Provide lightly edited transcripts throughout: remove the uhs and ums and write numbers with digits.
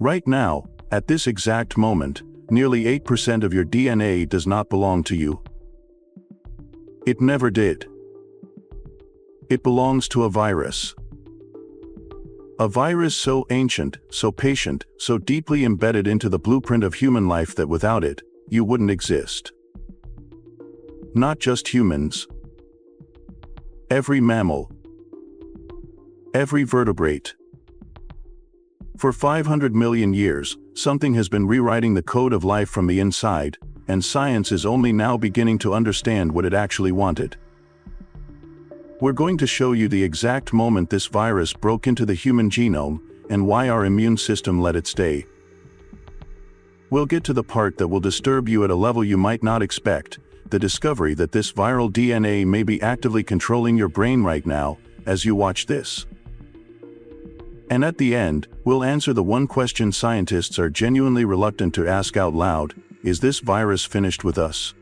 Right now, at this exact moment, nearly 8% of your DNA does not belong to you. It never did. It belongs to a virus. A virus so ancient, so patient, so deeply embedded into the blueprint of human life that without it, you wouldn't exist. Not just humans. Every mammal. Every vertebrate. For 500 million years, something has been rewriting the code of life from the inside, and science is only now beginning to understand what it actually wanted. We're going to show you the exact moment this virus broke into the human genome, and why our immune system let it stay. We'll get to the part that will disturb you at a level you might not expect, the discovery that this viral DNA may be actively controlling your brain right now, as you watch this. And at the end, we'll answer the one question scientists are genuinely reluctant to ask out loud: is this virus finished with us?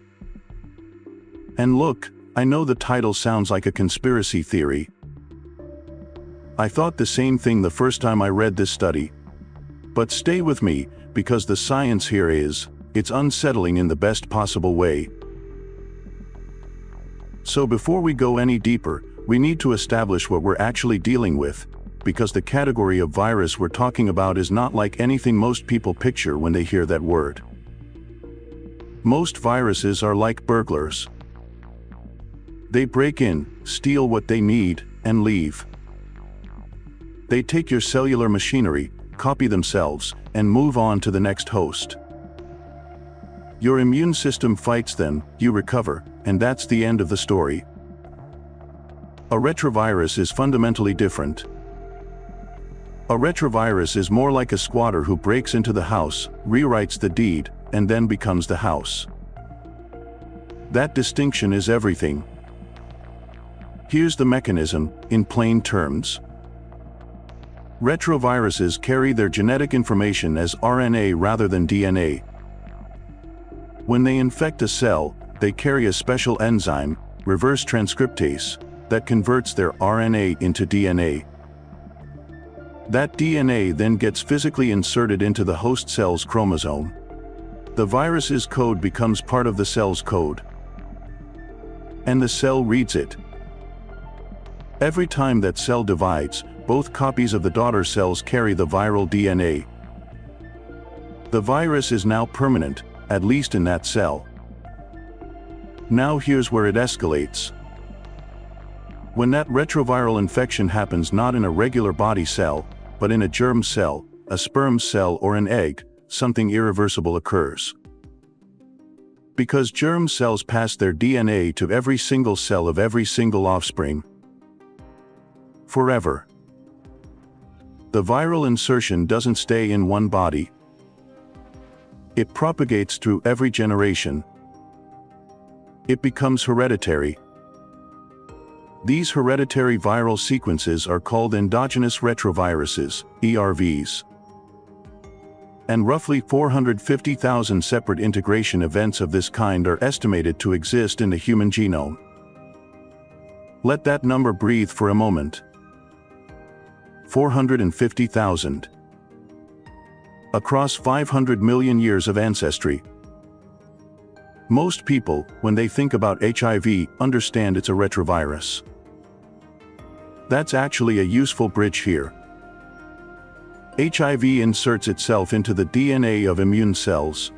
And look, I know the title sounds like a conspiracy theory. I thought the same thing the first time I read this study. But stay with me, because the science here it's unsettling in the best possible way. So before we go any deeper, we need to establish what we're actually dealing with, because the category of virus we're talking about is not like anything most people picture when they hear that word. Most viruses are like burglars. They break in, steal what they need, and leave. They take your cellular machinery, copy themselves, and move on to the next host. Your immune system fights them, you recover, and that's the end of the story. A retrovirus is fundamentally different. A retrovirus is more like a squatter who breaks into the house, rewrites the deed, and then becomes the house. That distinction is everything. Here's the mechanism, in plain terms. Retroviruses carry their genetic information as RNA rather than DNA. When they infect a cell, they carry a special enzyme, reverse transcriptase, that converts their RNA into DNA. That DNA then gets physically inserted into the host cell's chromosome. The virus's code becomes part of the cell's code. And the cell reads it. Every time that cell divides, both copies of the daughter cells carry the viral DNA. The virus is now permanent, at least in that cell. Now here's where it escalates. When that retroviral infection happens not in a regular body cell, but in a germ cell, a sperm cell, or an egg, something irreversible occurs. Because germ cells pass their DNA to every single cell of every single offspring. Forever. The viral insertion doesn't stay in one body. It propagates through every generation. It becomes hereditary. These hereditary viral sequences are called endogenous retroviruses, ERVs. And roughly 450,000 separate integration events of this kind are estimated to exist in the human genome. Let that number breathe for a moment. 450,000. Across 500 million years of ancestry. Most people, when they think about HIV, understand it's a retrovirus. That's actually a useful bridge here. HIV inserts itself into the DNA of immune cells.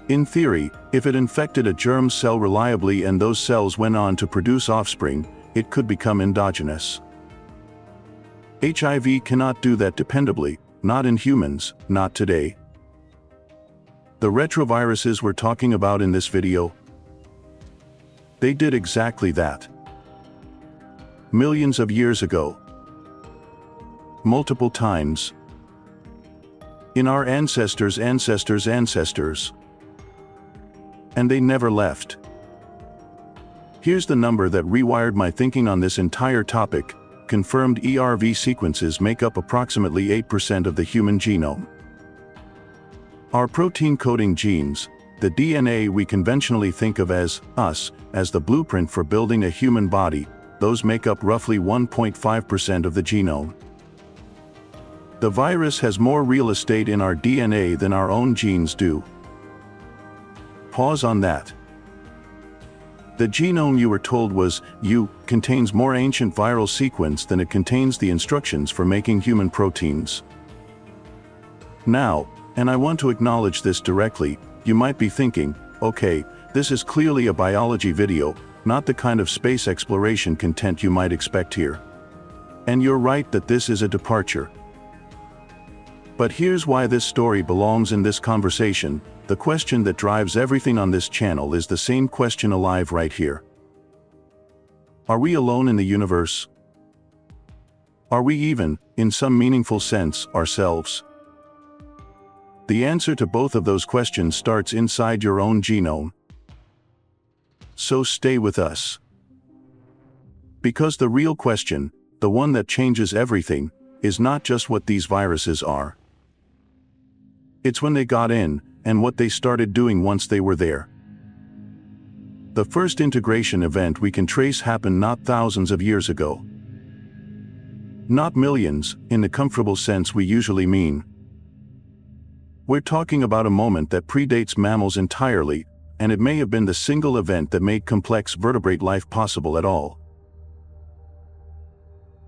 In theory, if it infected a germ cell reliably and those cells went on to produce offspring, it could become endogenous. HIV cannot do that dependably, not in humans, not today. The retroviruses we're talking about in this video, they did exactly that. Millions of years ago. Multiple times. In our ancestors' ancestors' ancestors. And they never left. Here's the number that rewired my thinking on this entire topic. Confirmed ERV sequences make up approximately 8% of the human genome. Our protein-coding genes, the DNA we conventionally think of as us, as the blueprint for building a human body, those make up roughly 1.5% of the genome. The virus has more real estate in our DNA than our own genes do. Pause on that. The genome you were told was you contains more ancient viral sequence than it contains the instructions for making human proteins. Now, and I want to acknowledge this directly, you might be thinking, okay, this is clearly a biology video, not the kind of space exploration content you might expect here. And you're right that this is a departure. But here's why this story belongs in this conversation. The question that drives everything on this channel is the same question alive right here. Are we alone in the universe? Are we even, in some meaningful sense, ourselves? The answer to both of those questions starts inside your own genome. So stay with us. Because the real question, the one that changes everything, is not just what these viruses are. It's when they got in, and what they started doing once they were there. The first integration event we can trace happened not thousands of years ago. Not millions, in the comfortable sense we usually mean. We're talking about a moment that predates mammals entirely, and it may have been the single event that made complex vertebrate life possible at all.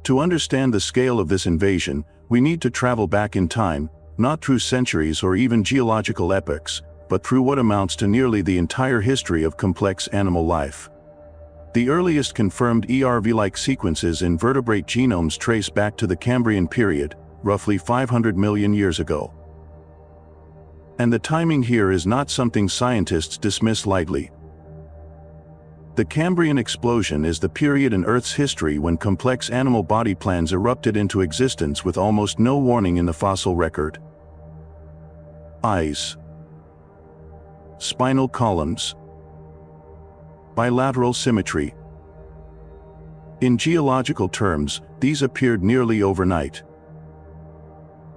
To understand the scale of this invasion, we need to travel back in time, not through centuries or even geological epochs, but through what amounts to nearly the entire history of complex animal life. The earliest confirmed ERV-like sequences in vertebrate genomes trace back to the Cambrian period, roughly 500 million years ago. And the timing here is not something scientists dismiss lightly. The Cambrian explosion is the period in Earth's history when complex animal body plans erupted into existence with almost no warning in the fossil record. Eyes, spinal columns, bilateral symmetry. In geological terms, these appeared nearly overnight.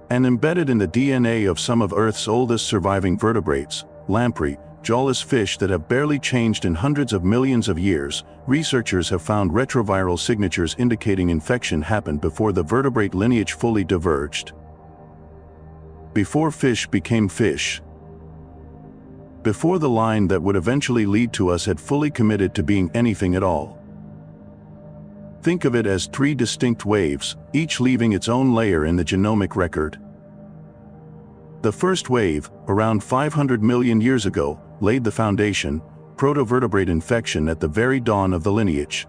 And embedded in the DNA of some of Earth's oldest surviving vertebrates, lamprey, jawless fish that have barely changed in hundreds of millions of years, researchers have found retroviral signatures indicating infection happened before the vertebrate lineage fully diverged. Before fish became fish. Before the line that would eventually lead to us had fully committed to being anything at all. Think of it as three distinct waves, each leaving its own layer in the genomic record. The first wave, around 500 million years ago, laid the foundation, protovertebrate infection at the very dawn of the lineage.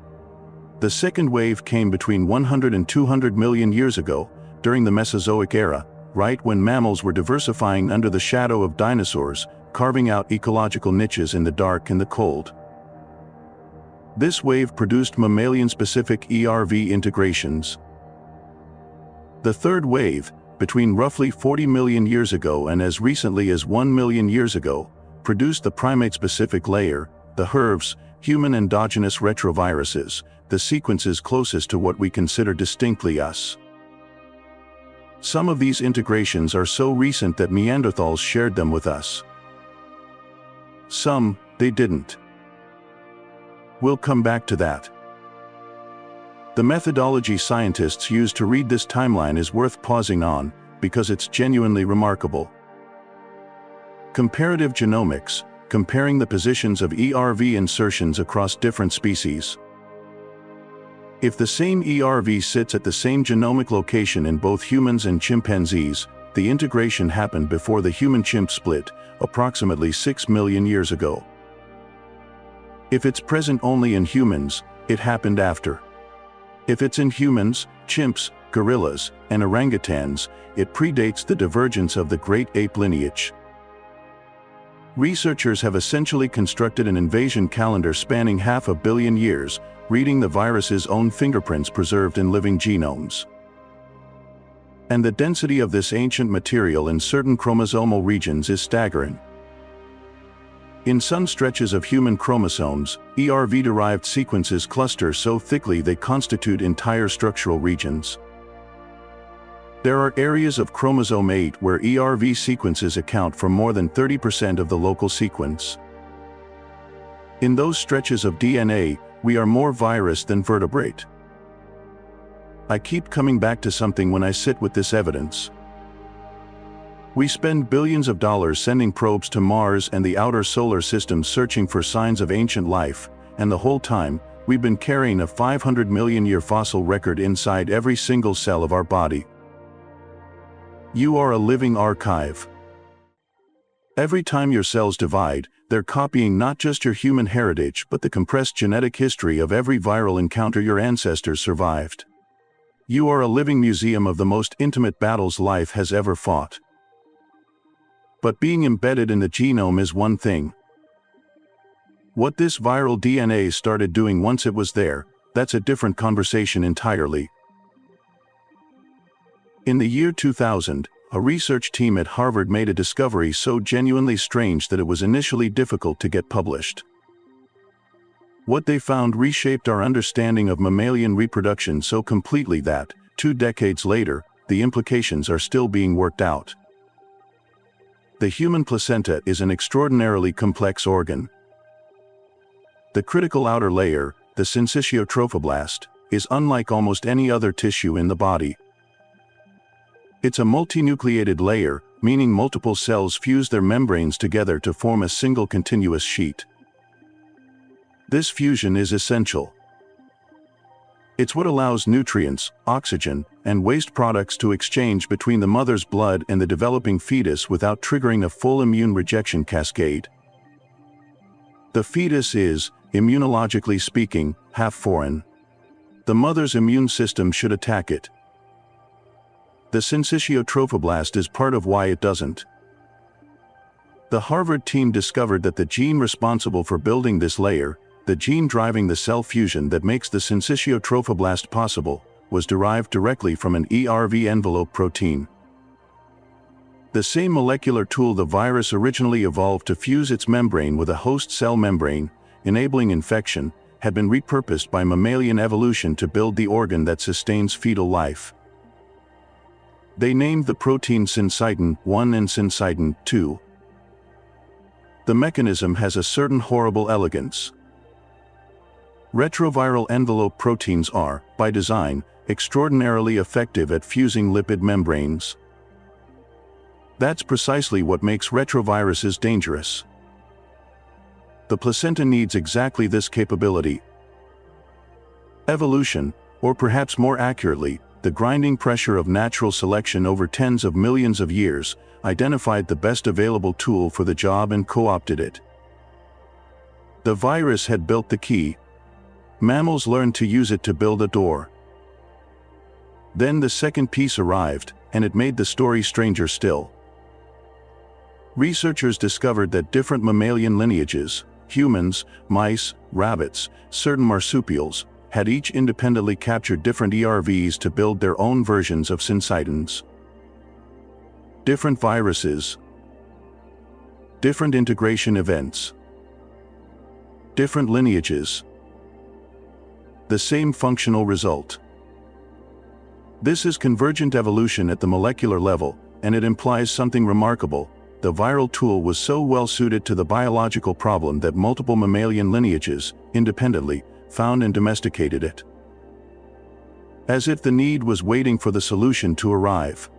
The second wave came between 100 and 200 million years ago, during the Mesozoic era, right when mammals were diversifying under the shadow of dinosaurs, carving out ecological niches in the dark and the cold. This wave produced mammalian-specific ERV integrations. The third wave, between roughly 40 million years ago and as recently as 1 million years ago, produced the primate-specific layer, the HERVs, human endogenous retroviruses, the sequences closest to what we consider distinctly us. Some of these integrations are so recent that Neanderthals shared them with us. Some, they didn't. We'll come back to that. The methodology scientists use to read this timeline is worth pausing on, because it's genuinely remarkable. Comparative genomics, comparing the positions of ERV insertions across different species. If the same ERV sits at the same genomic location in both humans and chimpanzees, the integration happened before the human-chimp split, approximately 6 million years ago. If it's present only in humans, it happened after. If it's in humans, chimps, gorillas, and orangutans, it predates the divergence of the great ape lineage. Researchers have essentially constructed an invasion calendar spanning 500 million years, reading the virus's own fingerprints preserved in living genomes. And the density of this ancient material in certain chromosomal regions is staggering. In some stretches of human chromosomes, ERV-derived sequences cluster so thickly they constitute entire structural regions. There are areas of chromosome 8 where ERV sequences account for more than 30% of the local sequence. In those stretches of DNA, we are more virus than vertebrate. I keep coming back to something when I sit with this evidence. We spend billions of dollars sending probes to Mars and the outer solar system searching for signs of ancient life, and the whole time, we've been carrying a 500 million year fossil record inside every single cell of our body. You are a living archive. Every time your cells divide, they're copying not just your human heritage but the compressed genetic history of every viral encounter your ancestors survived. You are a living museum of the most intimate battles life has ever fought. But being embedded in the genome is one thing. What this viral DNA started doing once it was there, that's a different conversation entirely. In the year 2000, a research team at Harvard made a discovery so genuinely strange that it was initially difficult to get published. What they found reshaped our understanding of mammalian reproduction so completely that, 2 decades later, the implications are still being worked out. The human placenta is an extraordinarily complex organ. The critical outer layer, the syncytiotrophoblast, is unlike almost any other tissue in the body. It's a multinucleated layer, meaning multiple cells fuse their membranes together to form a single continuous sheet. This fusion is essential. It's what allows nutrients, oxygen, and waste products to exchange between the mother's blood and the developing fetus without triggering a full immune rejection cascade. The fetus is, immunologically speaking, half foreign. The mother's immune system should attack it. The syncytiotrophoblast is part of why it doesn't. The Harvard team discovered that the gene responsible for building this layer, the gene driving the cell fusion that makes the syncytiotrophoblast possible, was derived directly from an ERV envelope protein. The same molecular tool the virus originally evolved to fuse its membrane with a host cell membrane, enabling infection, had been repurposed by mammalian evolution to build the organ that sustains fetal life. They named the protein syncytin 1 and syncytin 2. The mechanism has a certain horrible elegance. Retroviral envelope proteins are, by design, extraordinarily effective at fusing lipid membranes. That's precisely what makes retroviruses dangerous. The placenta needs exactly this capability. Evolution, or perhaps more accurately, the grinding pressure of natural selection over tens of millions of years, identified the best available tool for the job and co-opted it. The virus had built the key. Mammals learned to use it to build a door. Then the second piece arrived, and it made the story stranger still. Researchers discovered that different mammalian lineages, humans, mice, rabbits, certain marsupials, had each independently captured different ERVs to build their own versions of syncytins. Different viruses, different integration events, different lineages, the same functional result. This is convergent evolution at the molecular level, and it implies something remarkable. The viral tool was so well suited to the biological problem that multiple mammalian lineages, independently, found and domesticated it. As if the need was waiting for the solution to arrive.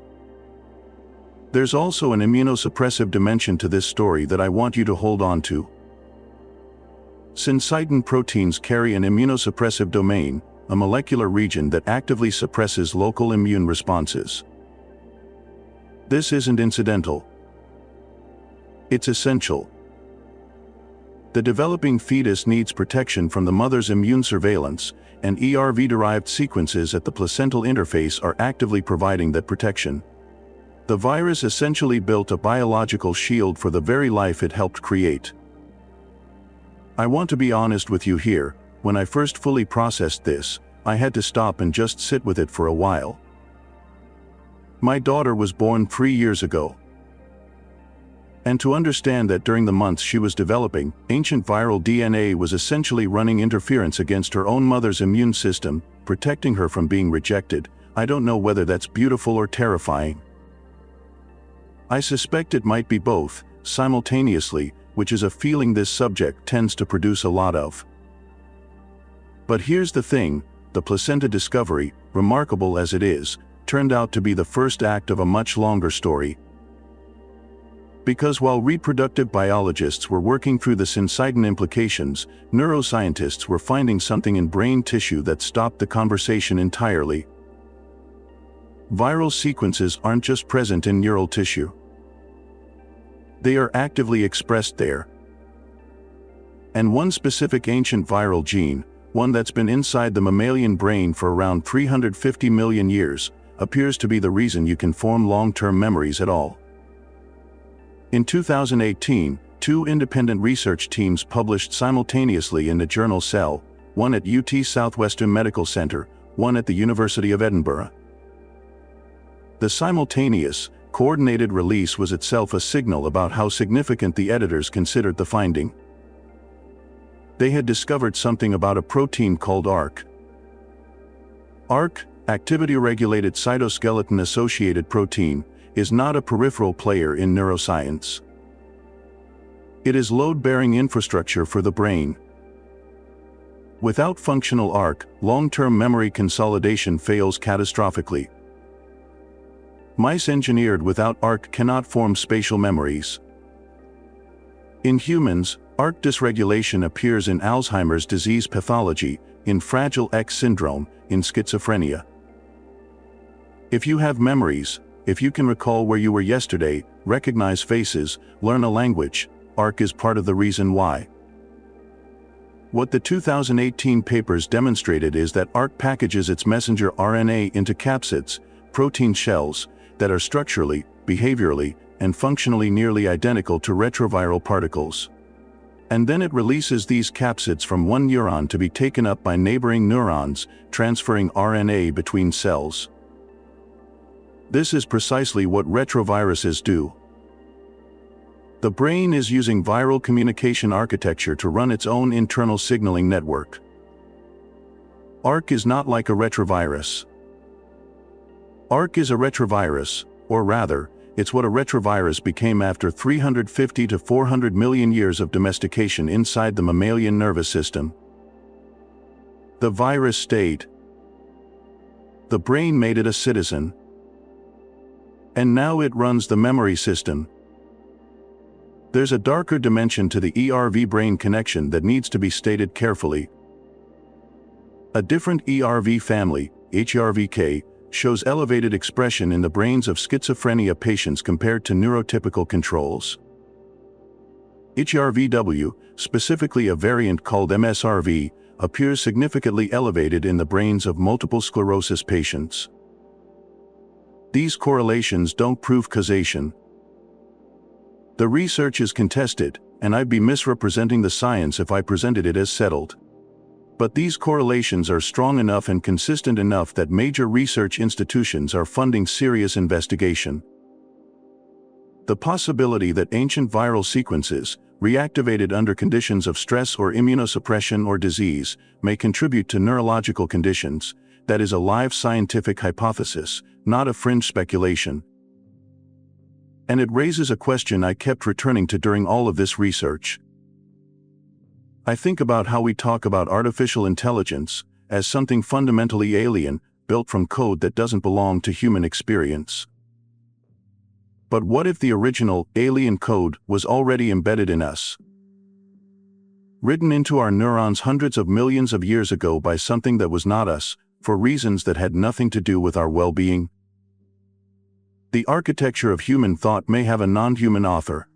There's also an immunosuppressive dimension to this story that I want you to hold on to. Syncytin proteins carry an immunosuppressive domain, a molecular region that actively suppresses local immune responses. This isn't incidental. It's essential. The developing fetus needs protection from the mother's immune surveillance, and ERV-derived sequences at the placental interface are actively providing that protection. The virus essentially built a biological shield for the very life it helped create. I want to be honest with you here. When I first fully processed this, I had to stop and just sit with it for a while. My daughter was born 3 years ago. And to understand that during the months she was developing, ancient viral DNA was essentially running interference against her own mother's immune system, protecting her from being rejected, I don't know whether that's beautiful or terrifying. I suspect it might be both, simultaneously, which is a feeling this subject tends to produce a lot of. But here's the thing, the placenta discovery, remarkable as it is, turned out to be the first act of a much longer story. Because while reproductive biologists were working through the syncytin implications, neuroscientists were finding something in brain tissue that stopped the conversation entirely. Viral sequences aren't just present in neural tissue. They are actively expressed there. And one specific ancient viral gene, one that's been inside the mammalian brain for around 350 million years, appears to be the reason you can form long-term memories at all. In 2018, two independent research teams published simultaneously in the journal Cell, one at UT Southwestern Medical Center, one at the University of Edinburgh. The simultaneous, coordinated release was itself a signal about how significant the editors considered the finding. They had discovered something about a protein called ARC. ARC, activity-regulated cytoskeleton-associated protein, is not a peripheral player in neuroscience. It is load-bearing infrastructure for the brain. Without functional ARC, long-term memory consolidation fails catastrophically. Mice engineered without ARC cannot form spatial memories. In humans, ARC dysregulation appears in Alzheimer's disease pathology, in Fragile X syndrome, in schizophrenia. If you have memories, if you can recall where you were yesterday, recognize faces, learn a language, ARC is part of the reason why. What the 2018 papers demonstrated is that ARC packages its messenger RNA into capsids, protein shells, that are structurally, behaviorally, and functionally nearly identical to retroviral particles. And then it releases these capsids from one neuron to be taken up by neighboring neurons, transferring RNA between cells. This is precisely what retroviruses do. The brain is using viral communication architecture to run its own internal signaling network. ARC is not like a retrovirus. ARC is a retrovirus, or rather, it's what a retrovirus became after 350 to 400 million years of domestication inside the mammalian nervous system. The virus stayed. The brain made it a citizen. And now it runs the memory system. There's a darker dimension to the ERV-brain connection that needs to be stated carefully. A different ERV family, HERVK, shows elevated expression in the brains of schizophrenia patients compared to neurotypical controls. HERVW, specifically a variant called MSRV, appears significantly elevated in the brains of multiple sclerosis patients. These correlations don't prove causation. The research is contested, and I'd be misrepresenting the science if I presented it as settled. But these correlations are strong enough and consistent enough that major research institutions are funding serious investigation. The possibility that ancient viral sequences, reactivated under conditions of stress or immunosuppression or disease, may contribute to neurological conditions, that is a live scientific hypothesis, not a fringe speculation. And it raises a question I kept returning to during all of this research. I think about how we talk about artificial intelligence as something fundamentally alien, built from code that doesn't belong to human experience. But what if the original, alien code was already embedded in us? Written into our neurons hundreds of millions of years ago by something that was not us, for reasons that had nothing to do with our well-being? The architecture of human thought may have a non-human author.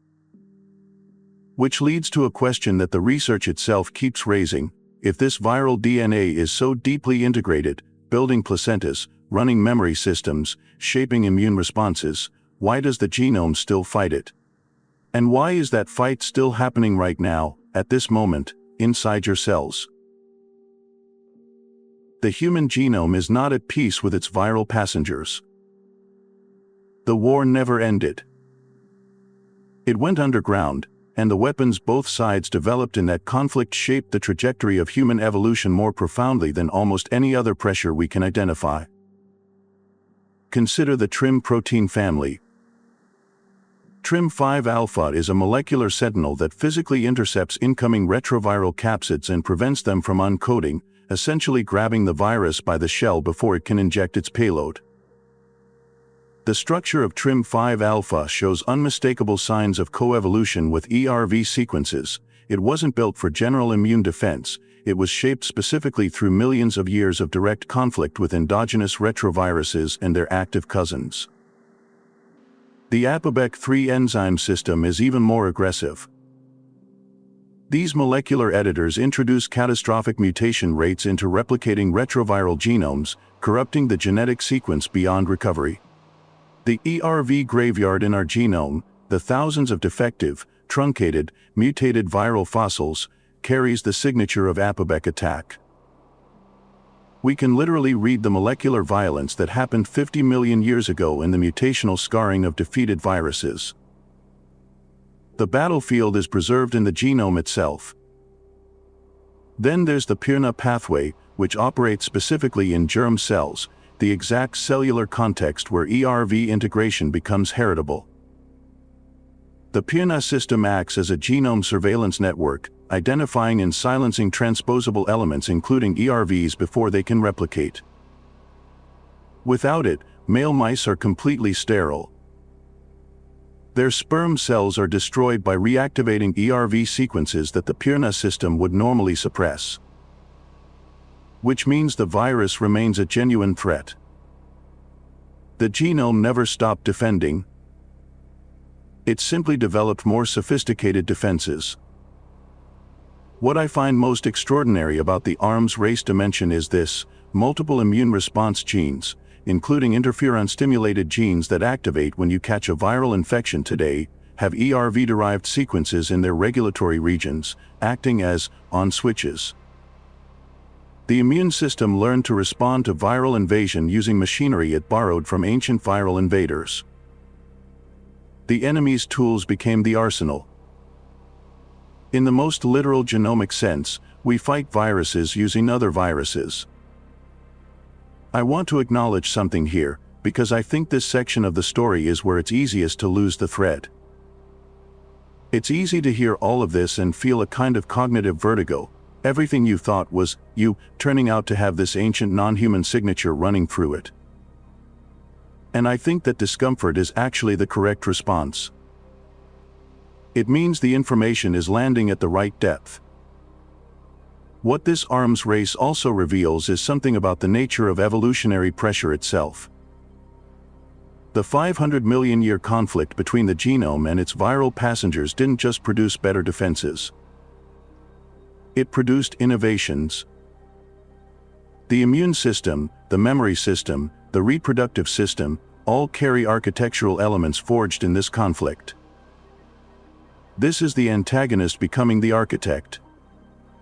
Which leads to a question that the research itself keeps raising: if this viral DNA is so deeply integrated, building placentas, running memory systems, shaping immune responses, why does the genome still fight it? And why is that fight still happening right now, at this moment, inside your cells? The human genome is not at peace with its viral passengers. The war never ended. It went underground, and the weapons both sides developed in that conflict shaped the trajectory of human evolution more profoundly than almost any other pressure we can identify. Consider the TRIM protein family. TRIM5-alpha is a molecular sentinel that physically intercepts incoming retroviral capsids and prevents them from uncoding, essentially grabbing the virus by the shell before it can inject its payload. The structure of TRIM5-alpha shows unmistakable signs of coevolution with ERV sequences. It wasn't built for general immune defense, it was shaped specifically through millions of years of direct conflict with endogenous retroviruses and their active cousins. The ApoBec3 enzyme system is even more aggressive. These molecular editors introduce catastrophic mutation rates into replicating retroviral genomes, corrupting the genetic sequence beyond recovery. The ERV graveyard in our genome, the thousands of defective, truncated, mutated viral fossils, carries the signature of ApoBec attack. We can literally read the molecular violence that happened 50 million years ago in the mutational scarring of defeated viruses. The battlefield is preserved in the genome itself. Then there's the PIRNA pathway, which operates specifically in germ cells, the exact cellular context where ERV integration becomes heritable. The PIRNA system acts as a genome surveillance network, identifying and silencing transposable elements including ERVs before they can replicate. Without it, male mice are completely sterile. Their sperm cells are destroyed by reactivating ERV sequences that the PIRNA system would normally suppress. Which means the virus remains a genuine threat. The genome never stopped defending. It simply developed more sophisticated defenses. What I find most extraordinary about the arms race dimension is this: multiple immune response genes, including interferon-stimulated genes that activate when you catch a viral infection today, have ERV-derived sequences in their regulatory regions, acting as on switches. The immune system learned to respond to viral invasion using machinery it borrowed from ancient viral invaders. The enemy's tools became the arsenal. In the most literal genomic sense, we fight viruses using other viruses. I want to acknowledge something here, because I think this section of the story is where it's easiest to lose the thread. It's easy to hear all of this and feel a kind of cognitive vertigo, everything you thought was you, turning out to have this ancient non-human signature running through it. And I think that discomfort is actually the correct response. It means the information is landing at the right depth. What this arms race also reveals is something about the nature of evolutionary pressure itself. The 500 million year conflict between the genome and its viral passengers didn't just produce better defenses. It produced innovations. The immune system, the memory system, the reproductive system, all carry architectural elements forged in this conflict. This is the antagonist becoming the architect.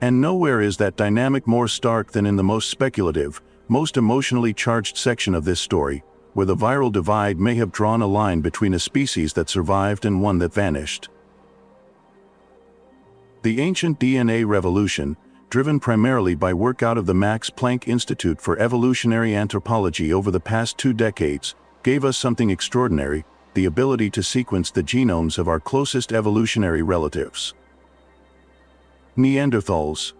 And nowhere is that dynamic more stark than in the most speculative, most emotionally charged section of this story, where the viral divide may have drawn a line between a species that survived and one that vanished. The ancient DNA revolution, driven primarily by work out of the Max Planck Institute for Evolutionary Anthropology over the past 2 decades, gave us something extraordinary: the ability to sequence the genomes of our closest evolutionary relatives. Neanderthals,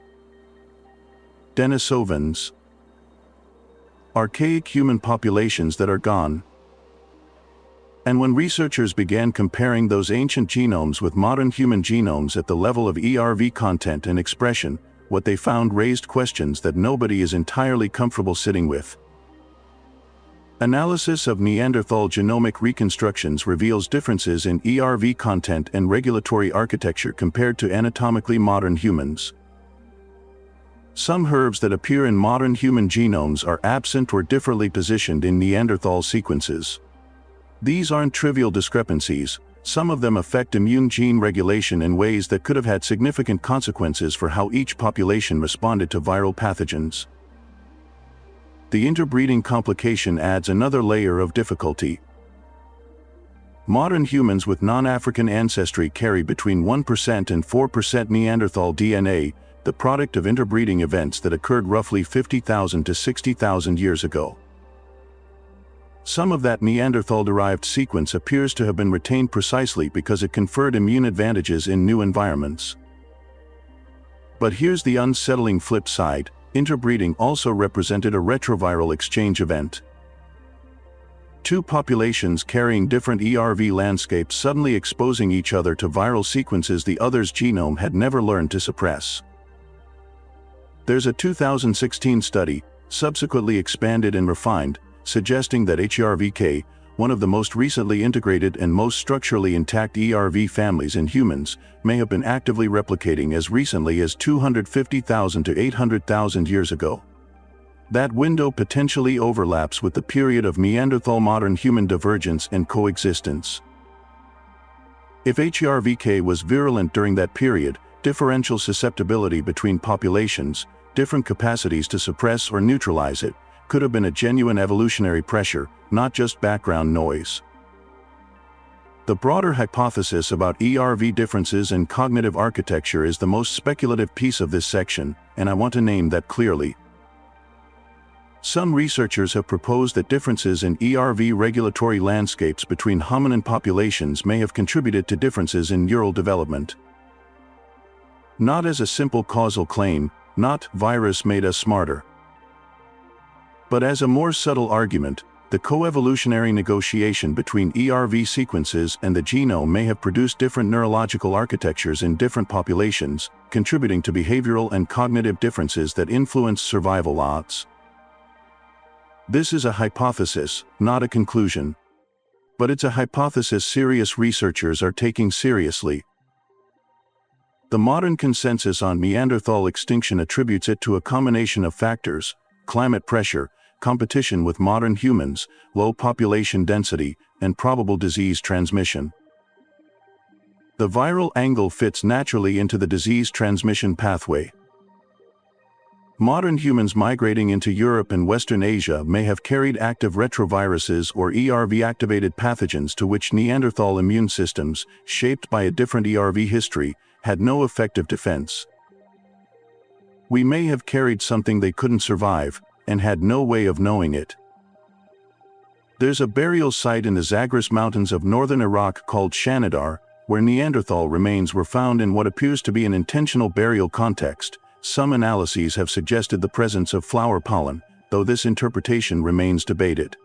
Denisovans, archaic human populations that are gone. And when researchers began comparing those ancient genomes with modern human genomes at the level of ERV content and expression, what they found raised questions that nobody is entirely comfortable sitting with. Analysis of Neanderthal genomic reconstructions reveals differences in ERV content and regulatory architecture compared to anatomically modern humans. Some herbs that appear in modern human genomes are absent or differently positioned in Neanderthal sequences. These aren't trivial discrepancies. Some of them affect immune gene regulation in ways that could have had significant consequences for how each population responded to viral pathogens. The interbreeding complication adds another layer of difficulty. Modern humans with non-African ancestry carry between 1% and 4% Neanderthal DNA, the product of interbreeding events that occurred roughly 50,000 to 60,000 years ago. Some of that Neanderthal-derived sequence appears to have been retained precisely because it conferred immune advantages in new environments. But here's the unsettling flip side: interbreeding also represented a retroviral exchange event. two populations carrying different ERV landscapes suddenly exposing each other to viral sequences the other's genome had never learned to suppress. There's a 2016 study, subsequently expanded and refined, suggesting that HERVK, one of the most recently integrated and most structurally intact ERV families in humans, may have been actively replicating as recently as 250,000 to 800,000 years ago. That window potentially overlaps with the period of Neanderthal-modern human divergence and coexistence. If HERVK was virulent during that period, differential susceptibility between populations, different capacities to suppress or neutralize it, could have been a genuine evolutionary pressure, not just background noise. The broader hypothesis about ERV differences in cognitive architecture is the most speculative piece of this section, and I want to name that clearly. Some researchers have proposed that differences in ERV regulatory landscapes between hominin populations may have contributed to differences in neural development. Not as a simple causal claim, not virus made us smarter, but as a more subtle argument. The coevolutionary negotiation between ERV sequences and the genome may have produced different neurological architectures in different populations, contributing to behavioral and cognitive differences that influence survival odds. This is a hypothesis, not a conclusion. But it's a hypothesis serious researchers are taking seriously. The modern consensus on Neanderthal extinction attributes it to a combination of factors: climate pressure, competition with modern humans, low population density, and probable disease transmission. The viral angle fits naturally into the disease transmission pathway. Modern humans migrating into Europe and Western Asia may have carried active retroviruses or ERV-activated pathogens to which Neanderthal immune systems, shaped by a different ERV history, had no effective defense. We may have carried something they couldn't survive, and had no way of knowing it. There's a burial site in the Zagros Mountains of northern Iraq called Shanidar, where Neanderthal remains were found in what appears to be an intentional burial context. Some analyses have suggested the presence of flower pollen, though this interpretation remains debated.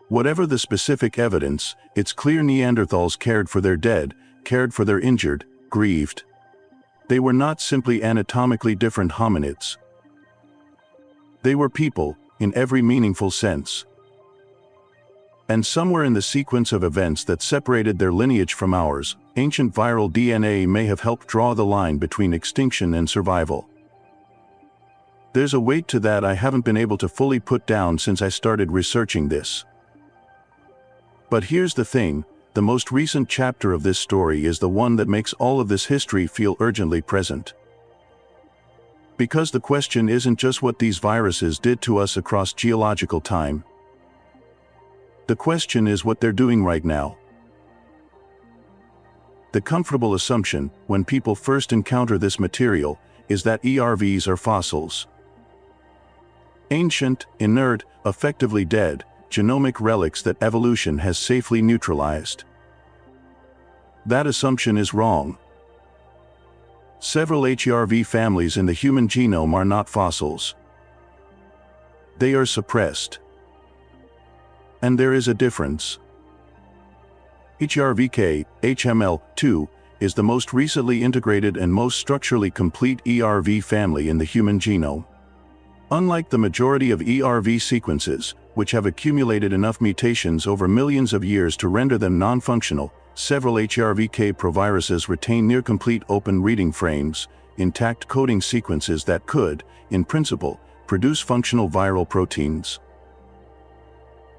Whatever the specific evidence, it's clear Neanderthals cared for their dead, cared for their injured, grieved. They were not simply anatomically different hominids. They were people, in every meaningful sense. And somewhere in the sequence of events that separated their lineage from ours, ancient viral DNA may have helped draw the line between extinction and survival. There's a weight to that I haven't been able to fully put down since I started researching this. But here's the thing, the most recent chapter of this story is the one that makes all of this history feel urgently present. Because the question isn't just what these viruses did to us across geological time. The question is what they're doing right now. The comfortable assumption, when people first encounter this material, is that ERVs are fossils. Ancient, inert, effectively dead, genomic relics that evolution has safely neutralized. That assumption is wrong. Several HERV families in the human genome are not fossils. They are suppressed. And there is a difference. HERVK, HML2, is the most recently integrated and most structurally complete ERV family in the human genome. Unlike the majority of ERV sequences, which have accumulated enough mutations over millions of years to render them non-functional, several HERVK proviruses retain near-complete open reading frames, intact coding sequences that could, in principle, produce functional viral proteins.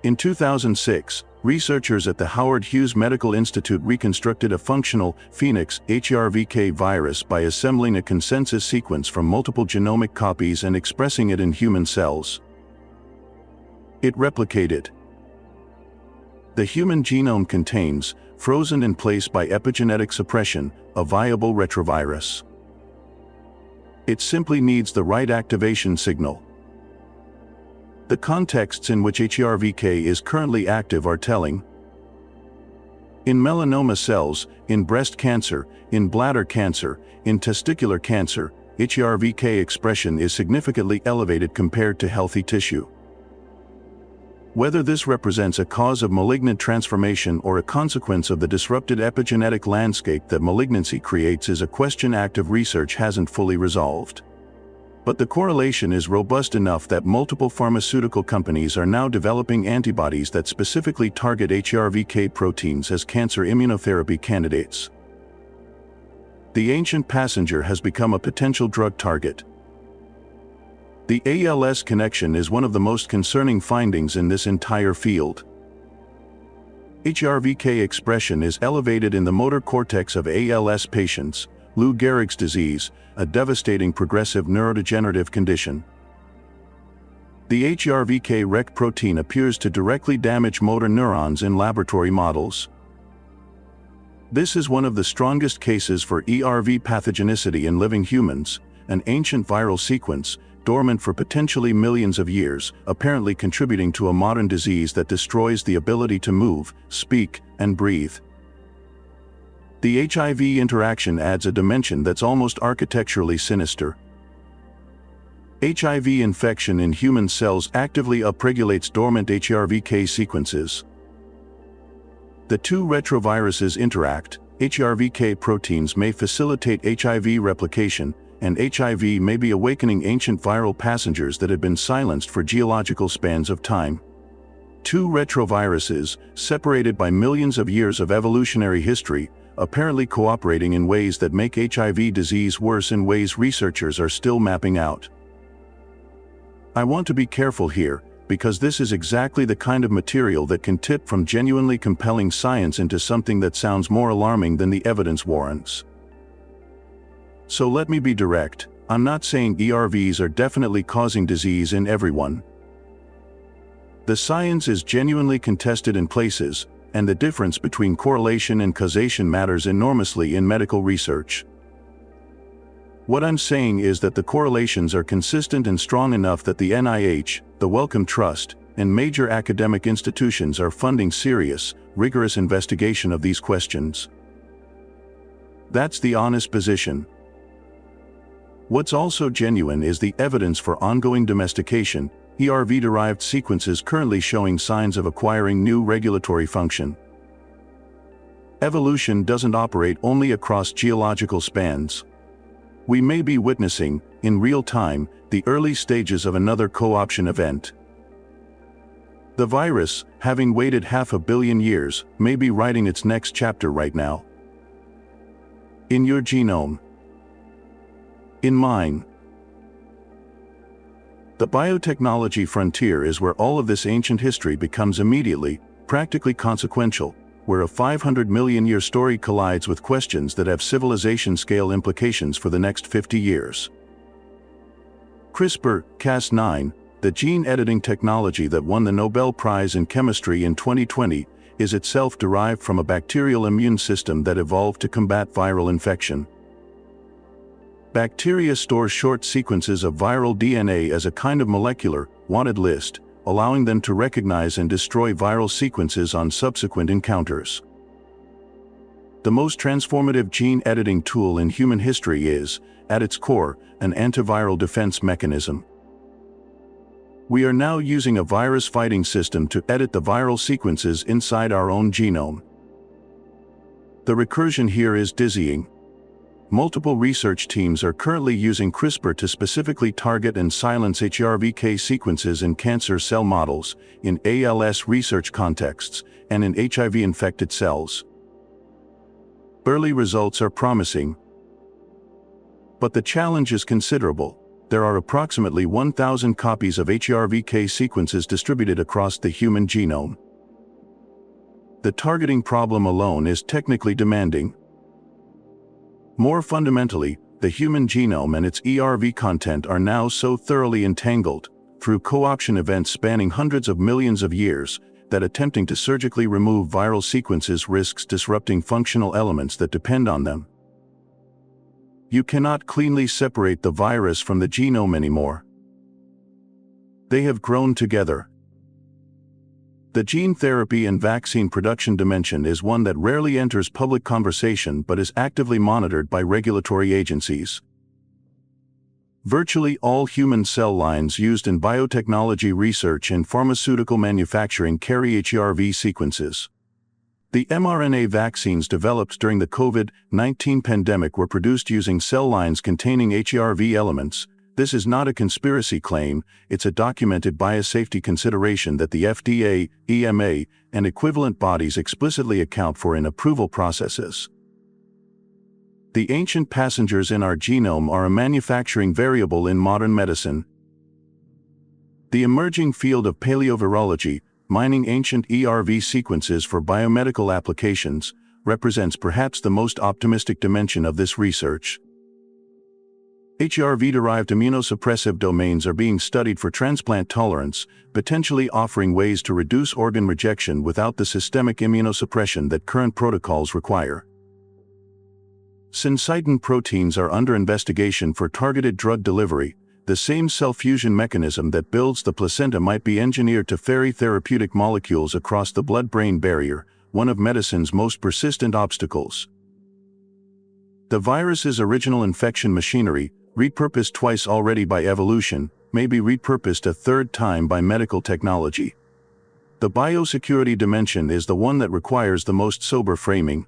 In 2006, researchers at the Howard Hughes Medical Institute reconstructed a functional Phoenix HERVK virus by assembling a consensus sequence from multiple genomic copies and expressing it in human cells. It replicated. The human genome contains, frozen in place by epigenetic suppression, a viable retrovirus. It simply needs the right activation signal. The contexts in which HERVK is currently active are telling. In melanoma cells, in breast cancer, in bladder cancer, in testicular cancer, HERVK expression is significantly elevated compared to healthy tissue. Whether this represents a cause of malignant transformation or a consequence of the disrupted epigenetic landscape that malignancy creates is a question active research hasn't fully resolved. But the correlation is robust enough that multiple pharmaceutical companies are now developing antibodies that specifically target HERVK proteins as cancer immunotherapy candidates. The ancient passenger has become a potential drug target. The ALS connection is one of the most concerning findings in this entire field. HERVK expression is elevated in the motor cortex of ALS patients, Lou Gehrig's disease, a devastating progressive neurodegenerative condition. The HERVK REC protein appears to directly damage motor neurons in laboratory models. This is one of the strongest cases for ERV pathogenicity in living humans, an ancient viral sequence, dormant for potentially millions of years, apparently contributing to a modern disease that destroys the ability to move, speak, and breathe. The HIV interaction adds a dimension that's almost architecturally sinister. HIV infection in human cells actively upregulates dormant HERVK sequences. The two retroviruses interact, HERVK proteins may facilitate HIV replication, and HIV may be awakening ancient viral passengers that had been silenced for geological spans of time. Two retroviruses, separated by millions of years of evolutionary history, apparently cooperating in ways that make HIV disease worse in ways researchers are still mapping out. I want to be careful here, because this is exactly the kind of material that can tip from genuinely compelling science into something that sounds more alarming than the evidence warrants. So let me be direct, I'm not saying ERVs are definitely causing disease in everyone. The science is genuinely contested in places, and the difference between correlation and causation matters enormously in medical research. What I'm saying is that the correlations are consistent and strong enough that the NIH, the Wellcome Trust, and major academic institutions are funding serious, rigorous investigation of these questions. That's the honest position. What's also genuine is the evidence for ongoing domestication, ERV-derived sequences currently showing signs of acquiring new regulatory function. Evolution doesn't operate only across geological spans. We may be witnessing, in real time, the early stages of another co-option event. The virus, having waited 500 million years, may be writing its next chapter right now. In your genome. In mine. The biotechnology frontier is where all of this ancient history becomes immediately, practically consequential, where a 500 million year story collides with questions that have civilization-scale implications for the next 50 years. CRISPR-Cas9, the gene editing technology that won the Nobel Prize in Chemistry in 2020, is itself derived from a bacterial immune system that evolved to combat viral infection. Bacteria store short sequences of viral DNA as a kind of molecular, wanted list, allowing them to recognize and destroy viral sequences on subsequent encounters. The most transformative gene editing tool in human history is, at its core, an antiviral defense mechanism. We are now using a virus fighting system to edit the viral sequences inside our own genome. The recursion here is dizzying. Multiple research teams are currently using CRISPR to specifically target and silence HERVK sequences in cancer cell models, in ALS research contexts, and in HIV-infected cells. Early results are promising. But the challenge is considerable. There are approximately 1,000 copies of HERVK sequences distributed across the human genome. The targeting problem alone is technically demanding. More fundamentally, the human genome and its ERV content are now so thoroughly entangled, through co-option events spanning hundreds of millions of years, that attempting to surgically remove viral sequences risks disrupting functional elements that depend on them. You cannot cleanly separate the virus from the genome anymore. They have grown together. The gene therapy and vaccine production dimension is one that rarely enters public conversation but is actively monitored by regulatory agencies. Virtually all human cell lines used in biotechnology research and pharmaceutical manufacturing carry HERV sequences. The mRNA vaccines developed during the COVID-19 pandemic were produced using cell lines containing HERV elements. This is not a conspiracy claim, it's a documented biosafety consideration that the FDA, EMA, and equivalent bodies explicitly account for in approval processes. The ancient passengers in our genome are a manufacturing variable in modern medicine. The emerging field of paleovirology, mining ancient ERV sequences for biomedical applications, represents perhaps the most optimistic dimension of this research. HERV-derived immunosuppressive domains are being studied for transplant tolerance, potentially offering ways to reduce organ rejection without the systemic immunosuppression that current protocols require. Syncytin proteins are under investigation for targeted drug delivery. The same cell fusion mechanism that builds the placenta might be engineered to ferry therapeutic molecules across the blood-brain barrier, one of medicine's most persistent obstacles. The virus's original infection machinery, repurposed twice already by evolution, may be repurposed a third time by medical technology. The biosecurity dimension is the one that requires the most sober framing.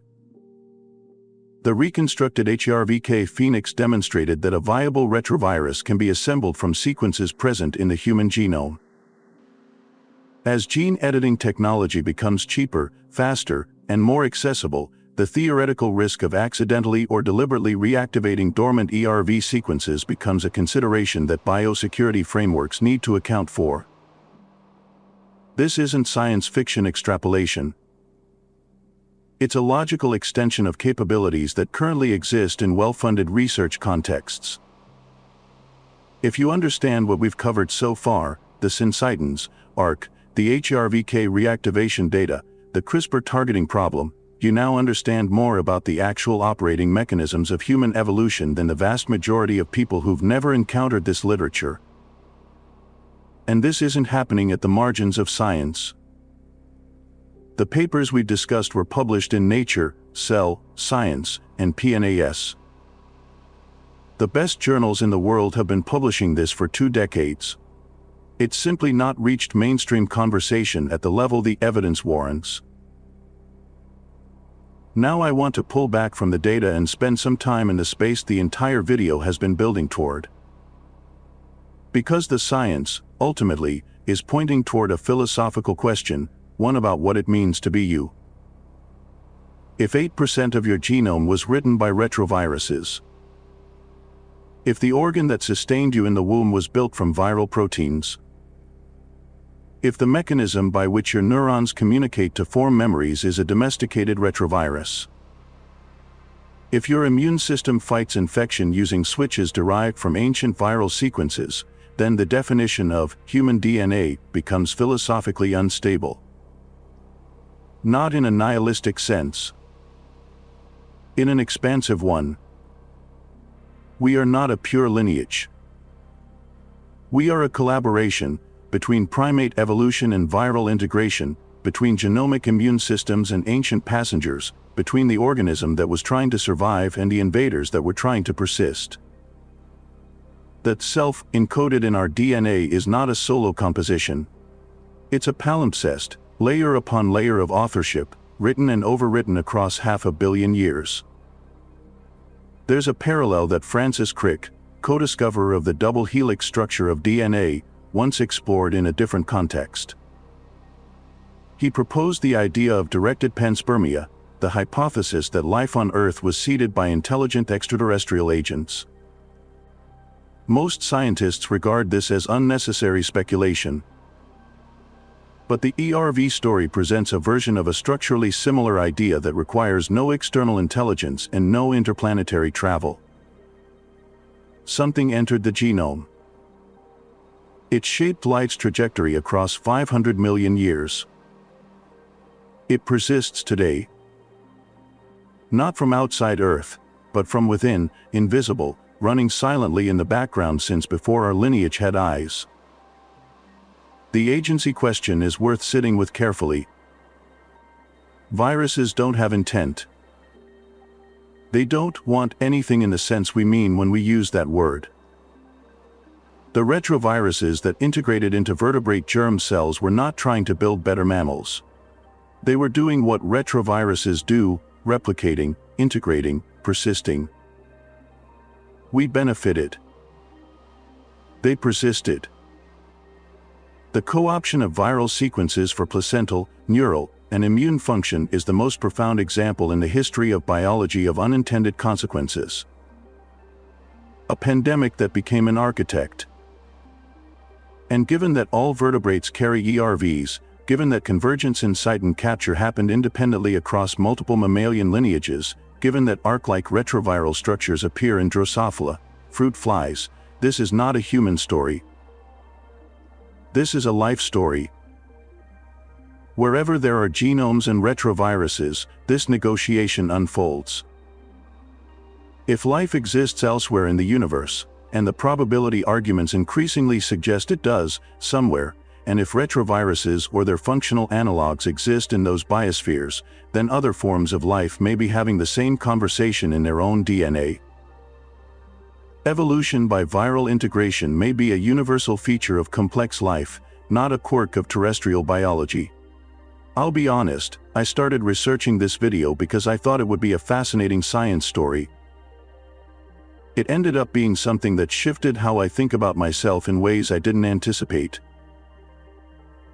The reconstructed HERVK Phoenix demonstrated that a viable retrovirus can be assembled from sequences present in the human genome. As gene editing technology becomes cheaper, faster, and more accessible, the theoretical risk of accidentally or deliberately reactivating dormant ERV sequences becomes a consideration that biosecurity frameworks need to account for. This isn't science fiction extrapolation. It's a logical extension of capabilities that currently exist in well-funded research contexts. If you understand what we've covered so far, the syncytins, ARC, the HERVK reactivation data, the CRISPR targeting problem, you now understand more about the actual operating mechanisms of human evolution than the vast majority of people who've never encountered this literature. And this isn't happening at the margins of science. The papers we discussed were published in Nature, Cell, Science, and PNAS. The best journals in the world have been publishing this for 2 decades. It's simply not reached mainstream conversation at the level the evidence warrants. Now I want to pull back from the data and spend some time in the space the entire video has been building toward. Because the science, ultimately, is pointing toward a philosophical question, one about what it means to be you. If 8% of your genome was written by retroviruses, if the organ that sustained you in the womb was built from viral proteins, if the mechanism by which your neurons communicate to form memories is a domesticated retrovirus, if your immune system fights infection using switches derived from ancient viral sequences, then the definition of human DNA becomes philosophically unstable. Not in a nihilistic sense. In an expansive one. We are not a pure lineage. We are a collaboration between primate evolution and viral integration, between genomic immune systems and ancient passengers, between the organism that was trying to survive and the invaders that were trying to persist. That self, encoded in our DNA, is not a solo composition. It's a palimpsest, layer upon layer of authorship, written and overwritten across 500 million years. There's a parallel that Francis Crick, co-discoverer of the double helix structure of DNA, once explored in a different context. He proposed the idea of directed panspermia, the hypothesis that life on Earth was seeded by intelligent extraterrestrial agents. Most scientists regard this as unnecessary speculation. But the ERV story presents a version of a structurally similar idea that requires no external intelligence and no interplanetary travel. Something entered the genome. It shaped light's trajectory across 500 million years. It persists today. Not from outside Earth, but from within, invisible, running silently in the background since before our lineage had eyes. The agency question is worth sitting with carefully. Viruses don't have intent. They don't want anything in the sense we mean when we use that word. The retroviruses that integrated into vertebrate germ cells were not trying to build better mammals. They were doing what retroviruses do, replicating, integrating, persisting. We benefited. They persisted. The co-option of viral sequences for placental, neural, and immune function is the most profound example in the history of biology of unintended consequences. A pandemic that became an architect. And given that all vertebrates carry ERVs, given that convergence in site and capture happened independently across multiple mammalian lineages, given that arc-like retroviral structures appear in Drosophila, fruit flies, this is not a human story. This is a life story. Wherever there are genomes and retroviruses, this negotiation unfolds. If life exists elsewhere in the universe, and the probability arguments increasingly suggest it does, somewhere, and if retroviruses or their functional analogues exist in those biospheres, then other forms of life may be having the same conversation in their own DNA. Evolution by viral integration may be a universal feature of complex life, not a quirk of terrestrial biology. I'll be honest, I started researching this video because I thought it would be a fascinating science story. It ended up being something that shifted how I think about myself in ways I didn't anticipate.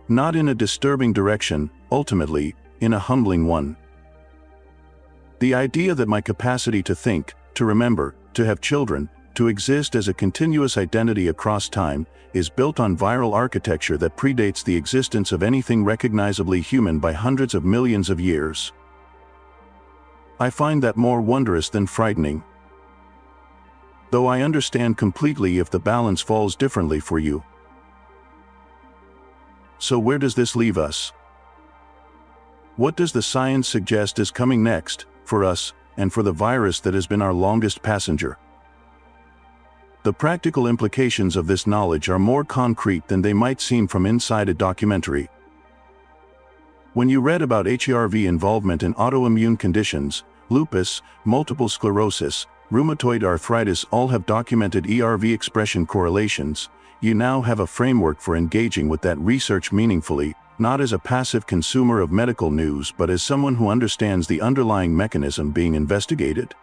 Not in a disturbing direction, ultimately, in a humbling one. The idea that my capacity to think, to remember, to have children, to exist as a continuous identity across time, is built on viral architecture that predates the existence of anything recognizably human by hundreds of millions of years. I find that more wondrous than frightening. Though I understand completely if the balance falls differently for you. So where does this leave us? What does the science suggest is coming next, for us, and for the virus that has been our longest passenger? The practical implications of this knowledge are more concrete than they might seem from inside a documentary. When you read about HERV involvement in autoimmune conditions, lupus, multiple sclerosis, rheumatoid arthritis all have documented ERV expression correlations, you now have a framework for engaging with that research meaningfully, not as a passive consumer of medical news but as someone who understands the underlying mechanism being investigated.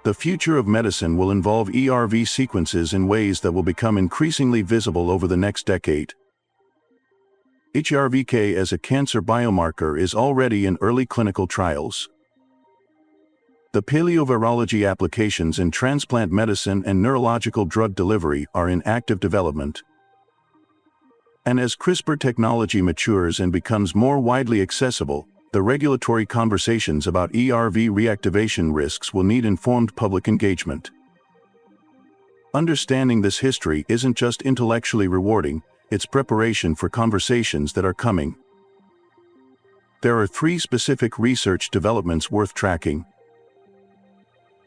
The future of medicine will involve ERV sequences in ways that will become increasingly visible over the next decade. HERVK as a cancer biomarker is already in early clinical trials. The paleovirology applications in transplant medicine and neurological drug delivery are in active development. And as CRISPR technology matures and becomes more widely accessible, the regulatory conversations about ERV reactivation risks will need informed public engagement. Understanding this history isn't just intellectually rewarding, it's preparation for conversations that are coming. There are 3 specific research developments worth tracking.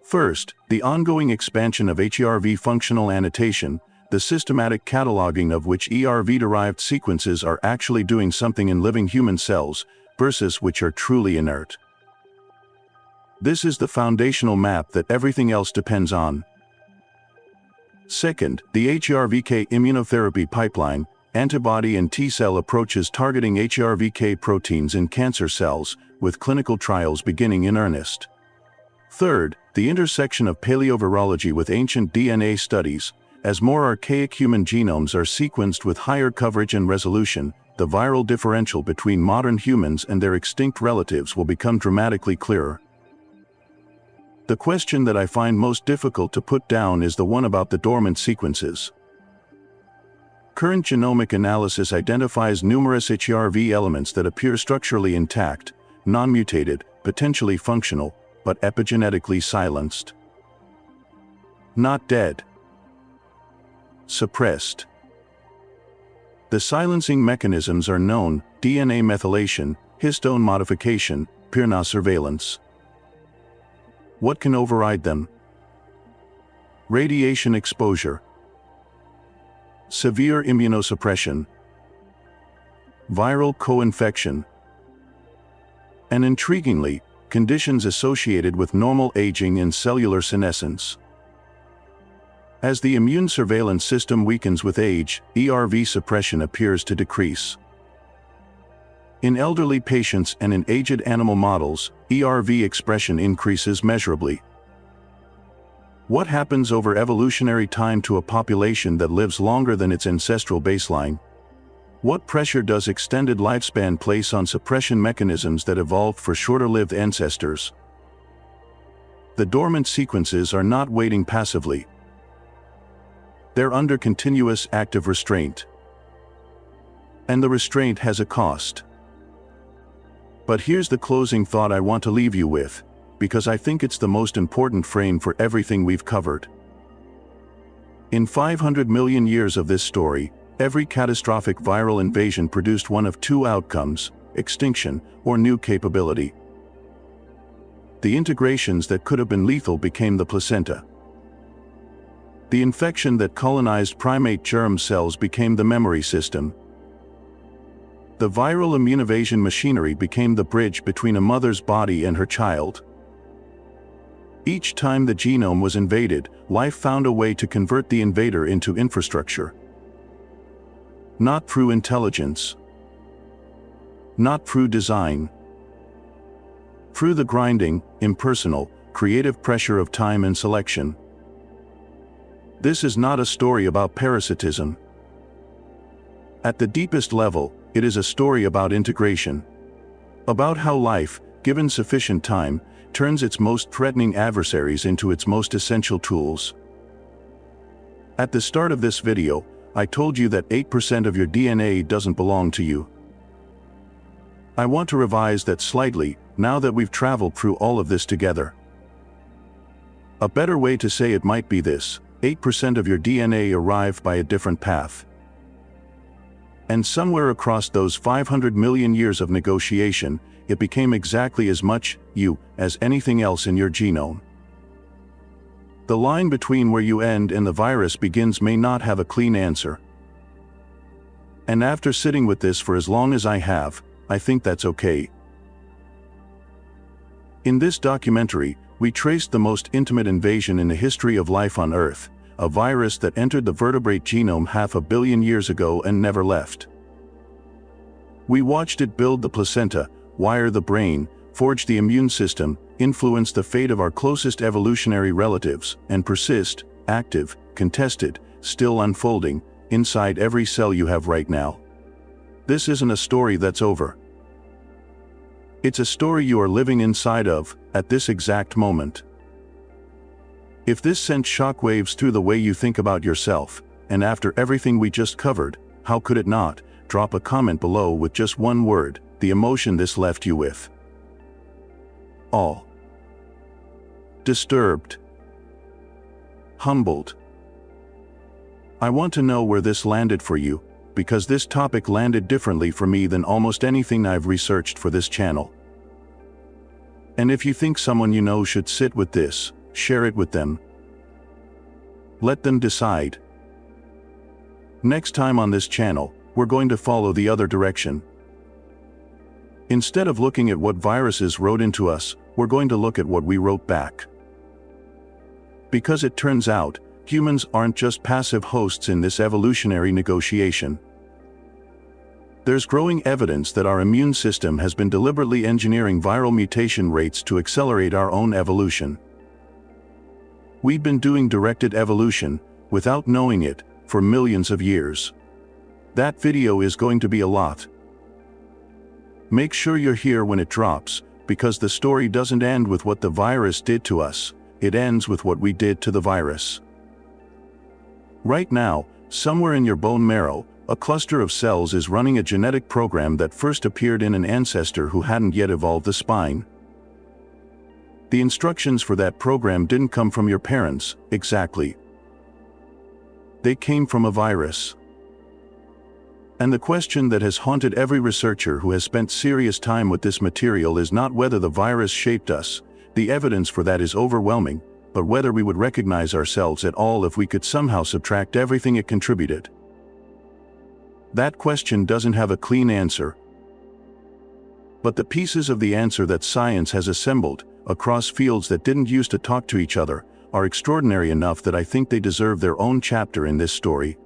First, the ongoing expansion of HERV functional annotation, the systematic cataloging of which ERV-derived sequences are actually doing something in living human cells, versus which are truly inert. This is the foundational map that everything else depends on. Second, the HERVK immunotherapy pipeline, antibody and T-cell approaches targeting HERVK proteins in cancer cells, with clinical trials beginning in earnest. Third, the intersection of paleovirology with ancient DNA studies. As more archaic human genomes are sequenced with higher coverage and resolution, the viral differential between modern humans and their extinct relatives will become dramatically clearer. The question that I find most difficult to put down is the one about the dormant sequences. Current genomic analysis identifies numerous HERV elements that appear structurally intact, non-mutated, potentially functional, but epigenetically silenced. Not dead. Suppressed. The silencing mechanisms are known: DNA methylation, histone modification, Pirna surveillance. What can override them? Radiation exposure, severe immunosuppression, viral co-infection, and intriguingly, conditions associated with normal aging and cellular senescence. As the immune surveillance system weakens with age, ERV suppression appears to decrease. In elderly patients and in aged animal models, ERV expression increases measurably. What happens over evolutionary time to a population that lives longer than its ancestral baseline? What pressure does extended lifespan place on suppression mechanisms that evolved for shorter-lived ancestors? The dormant sequences are not waiting passively. They're under continuous active restraint. And the restraint has a cost. But here's the closing thought I want to leave you with, because I think it's the most important frame for everything we've covered. In 500 million years of this story, every catastrophic viral invasion produced one of two outcomes: extinction or new capability. The integrations that could have been lethal became the placenta. The infection that colonized primate germ cells became the memory system. The viral immune evasion machinery became the bridge between a mother's body and her child. Each time the genome was invaded, life found a way to convert the invader into infrastructure. Not through intelligence. Not through design. Through the grinding, impersonal, creative pressure of time and selection. This is not a story about parasitism. At the deepest level, it is a story about integration. About how life, given sufficient time, turns its most threatening adversaries into its most essential tools. At the start of this video, I told you that 8% of your DNA doesn't belong to you. I want to revise that slightly, now that we've traveled through all of this together. A better way to say it might be this: 8% of your DNA arrived by a different path. And somewhere across those 500 million years of negotiation, it became exactly as much you as anything else in your genome. The line between where you end and the virus begins may not have a clean answer. And after sitting with this for as long as I have, I think that's okay. In this documentary, we traced the most intimate invasion in the history of life on Earth, a virus that entered the vertebrate genome 500 million years ago and never left. We watched it build the placenta, wire the brain, forge the immune system, influence the fate of our closest evolutionary relatives, and persist, active, contested, still unfolding, inside every cell you have right now. This isn't a story that's over. It's a story you are living inside of, at this exact moment. If this sent shockwaves through the way you think about yourself, and after everything we just covered, how could it not? Drop a comment below with just one word, the emotion this left you with. All. Disturbed. Humbled. I want to know where this landed for you, because this topic landed differently for me than almost anything I've researched for this channel. And if you think someone you know should sit with this, share it with them. Let them decide. Next time on this channel, we're going to follow the other direction. Instead of looking at what viruses wrote into us, we're going to look at what we wrote back. Because it turns out, humans aren't just passive hosts in this evolutionary negotiation. There's growing evidence that our immune system has been deliberately engineering viral mutation rates to accelerate our own evolution. We've been doing directed evolution, without knowing it, for millions of years. That video is going to be a lot. Make sure you're here when it drops, because the story doesn't end with what the virus did to us, it ends with what we did to the virus. Right now, somewhere in your bone marrow, a cluster of cells is running a genetic program that first appeared in an ancestor who hadn't yet evolved the spine. The instructions for that program didn't come from your parents, exactly. They came from a virus. And the question that has haunted every researcher who has spent serious time with this material is not whether the virus shaped us, the evidence for that is overwhelming, but whether we would recognize ourselves at all if we could somehow subtract everything it contributed. That question doesn't have a clean answer. But the pieces of the answer that science has assembled, across fields that didn't used to talk to each other, are extraordinary enough that I think they deserve their own chapter in this story.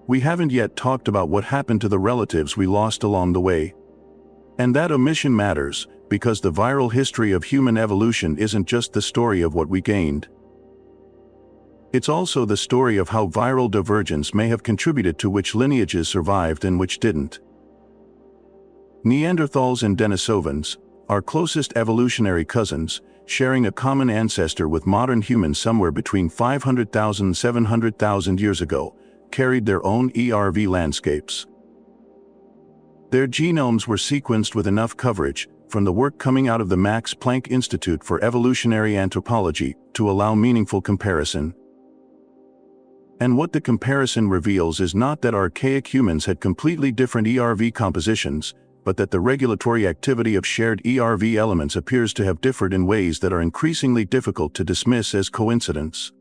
We haven't yet talked about what happened to the relatives we lost along the way. And that omission matters, because the viral history of human evolution isn't just the story of what we gained. It's also the story of how viral divergence may have contributed to which lineages survived and which didn't. Neanderthals and Denisovans, our closest evolutionary cousins, sharing a common ancestor with modern humans somewhere between 500,000 and 700,000 years ago, carried their own ERV landscapes. Their genomes were sequenced with enough coverage, from the work coming out of the Max Planck Institute for Evolutionary Anthropology, to allow meaningful comparison. And what the comparison reveals is not that archaic humans had completely different ERV compositions, but that the regulatory activity of shared ERV elements appears to have differed in ways that are increasingly difficult to dismiss as coincidence.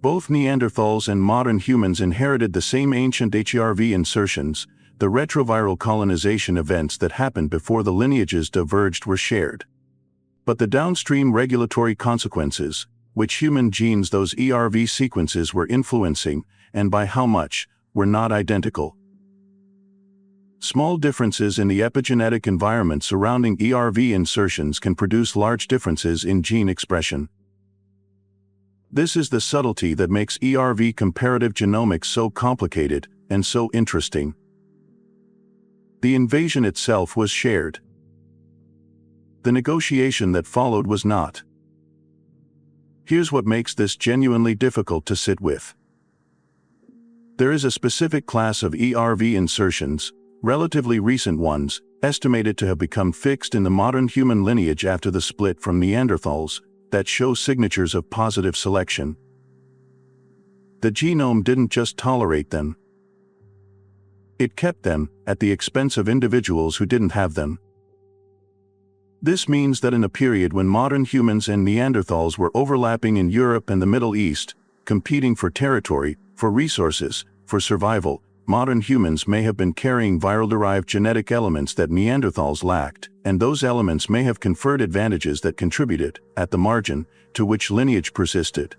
Both Neanderthals and modern humans inherited the same ancient HERV insertions. The retroviral colonization events that happened before the lineages diverged were shared. But the downstream regulatory consequences, which human genes those ERV sequences were influencing, and by how much, were not identical. Small differences in the epigenetic environment surrounding ERV insertions can produce large differences in gene expression. This is the subtlety that makes ERV comparative genomics so complicated and so interesting. The invasion itself was shared. The negotiation that followed was not. Here's what makes this genuinely difficult to sit with. There is a specific class of ERV insertions, relatively recent ones, estimated to have become fixed in the modern human lineage after the split from Neanderthals, that show signatures of positive selection. The genome didn't just tolerate them. It kept them, at the expense of individuals who didn't have them. This means that in a period when modern humans and Neanderthals were overlapping in Europe and the Middle East, competing for territory, for resources, for survival, modern humans may have been carrying viral-derived genetic elements that Neanderthals lacked, and those elements may have conferred advantages that contributed, at the margin, to which lineage persisted.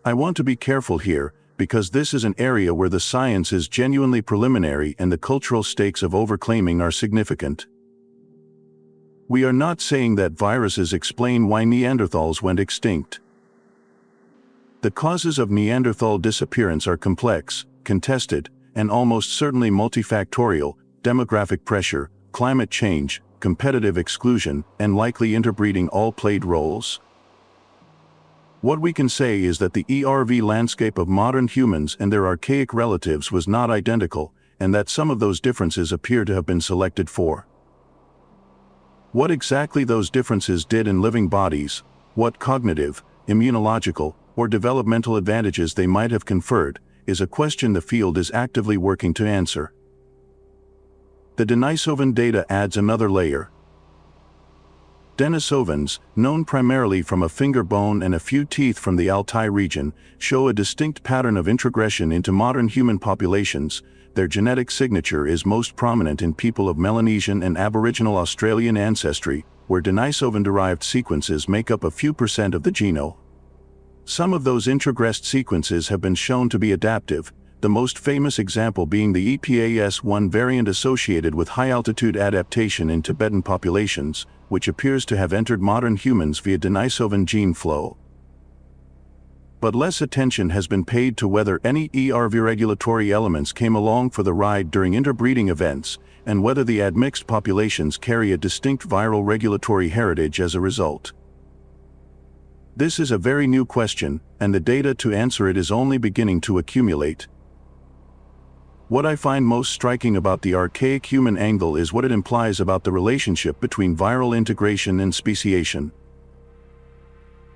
I want to be careful here, because this is an area where the science is genuinely preliminary and the cultural stakes of overclaiming are significant. We are not saying that viruses explain why Neanderthals went extinct. The causes of Neanderthal disappearance are complex, contested, and almost certainly multifactorial: demographic pressure, climate change, competitive exclusion, and likely interbreeding all played roles. What we can say is that the ERV landscape of modern humans and their archaic relatives was not identical, and that some of those differences appear to have been selected for. What exactly those differences did in living bodies, what cognitive, immunological, or developmental advantages they might have conferred, is a question the field is actively working to answer. The Denisovan data adds another layer. Denisovans, known primarily from a finger bone and a few teeth from the Altai region, show a distinct pattern of introgression into modern human populations. Their genetic signature is most prominent in people of Melanesian and Aboriginal Australian ancestry, where Denisovan-derived sequences make up a few percent of the genome. Some of those introgressed sequences have been shown to be adaptive, the most famous example being the EPAS1 variant associated with high-altitude adaptation in Tibetan populations, which appears to have entered modern humans via Denisovan gene flow. But less attention has been paid to whether any ERV regulatory elements came along for the ride during interbreeding events, and whether the admixed populations carry a distinct viral regulatory heritage as a result. This is a very new question, and the data to answer it is only beginning to accumulate. What I find most striking about the archaic human angle is what it implies about the relationship between viral integration and speciation.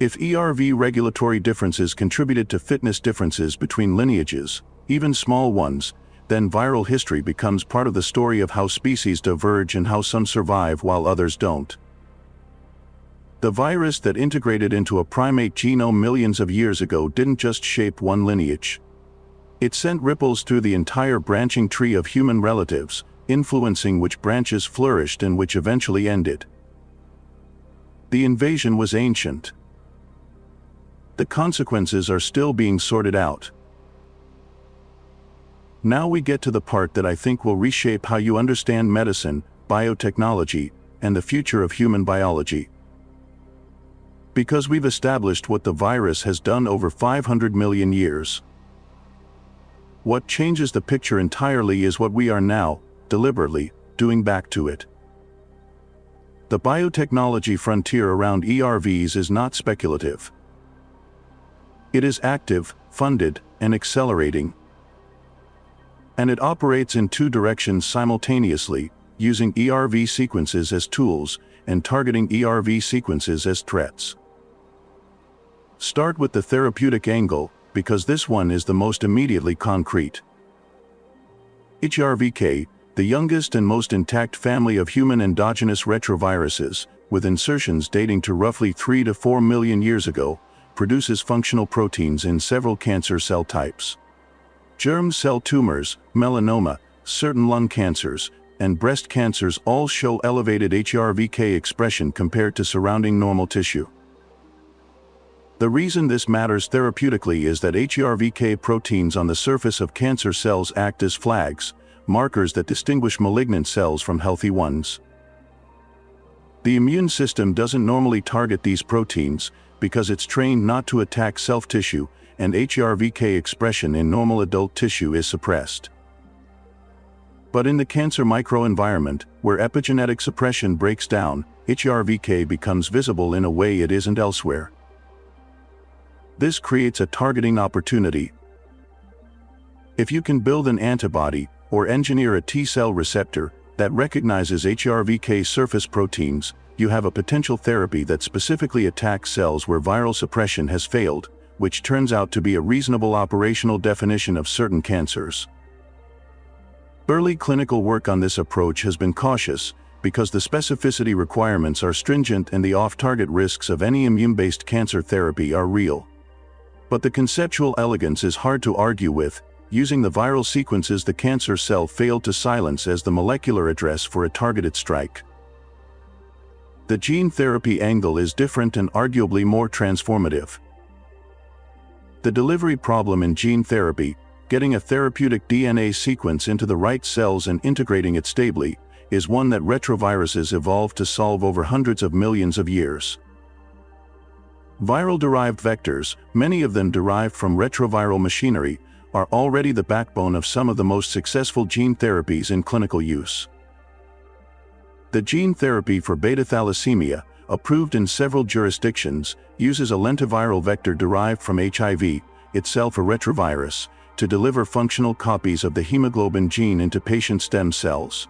If ERV regulatory differences contributed to fitness differences between lineages, even small ones, then viral history becomes part of the story of how species diverge and how some survive while others don't. The virus that integrated into a primate genome millions of years ago didn't just shape one lineage. It sent ripples through the entire branching tree of human relatives, influencing which branches flourished and which eventually ended. The invasion was ancient. The consequences are still being sorted out. Now we get to the part that I think will reshape how you understand medicine, biotechnology, and the future of human biology. Because we've established what the virus has done over 500 million years. What changes the picture entirely is what we are now, deliberately, doing back to it. The biotechnology frontier around ERVs is not speculative. It is active, funded, and accelerating. And it operates in two directions simultaneously, using ERV sequences as tools and targeting ERV sequences as threats. Start with the therapeutic angle, because this one is the most immediately concrete. HRVK, the youngest and most intact family of human endogenous retroviruses, with insertions dating to roughly 3 to 4 million years ago, produces functional proteins in several cancer cell types. Germ cell tumors, melanoma, certain lung cancers, and breast cancers all show elevated HRVK expression compared to surrounding normal tissue. The reason this matters therapeutically is that HRVK proteins on the surface of cancer cells act as flags, markers that distinguish malignant cells from healthy ones. The immune system doesn't normally target these proteins because it's trained not to attack self-tissue, and HRVK expression in normal adult tissue is suppressed. But in the cancer microenvironment, where epigenetic suppression breaks down, HRVK becomes visible in a way it isn't elsewhere. This creates a targeting opportunity. If you can build an antibody, or engineer a T-cell receptor, that recognizes HRVK surface proteins, you have a potential therapy that specifically attacks cells where viral suppression has failed, which turns out to be a reasonable operational definition of certain cancers. Early clinical work on this approach has been cautious, because the specificity requirements are stringent and the off-target risks of any immune-based cancer therapy are real. But the conceptual elegance is hard to argue with, using the viral sequences the cancer cell failed to silence as the molecular address for a targeted strike. The gene therapy angle is different and arguably more transformative. The delivery problem in gene therapy, getting a therapeutic DNA sequence into the right cells and integrating it stably, is one that retroviruses evolved to solve over hundreds of millions of years. Viral-derived vectors, many of them derived from retroviral machinery, are already the backbone of some of the most successful gene therapies in clinical use. The gene therapy for beta thalassemia, approved in several jurisdictions, uses a lentiviral vector derived from HIV, itself a retrovirus, to deliver functional copies of the hemoglobin gene into patient stem cells.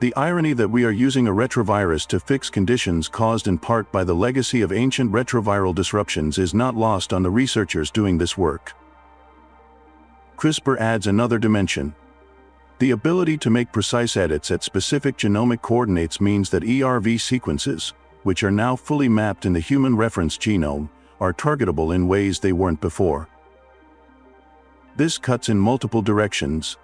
The irony that we are using a retrovirus to fix conditions caused in part by the legacy of ancient retroviral disruptions is not lost on the researchers doing this work. CRISPR adds another dimension. The ability to make precise edits at specific genomic coordinates means that ERV sequences, which are now fully mapped in the human reference genome, are targetable in ways they weren't before. This cuts in multiple directions.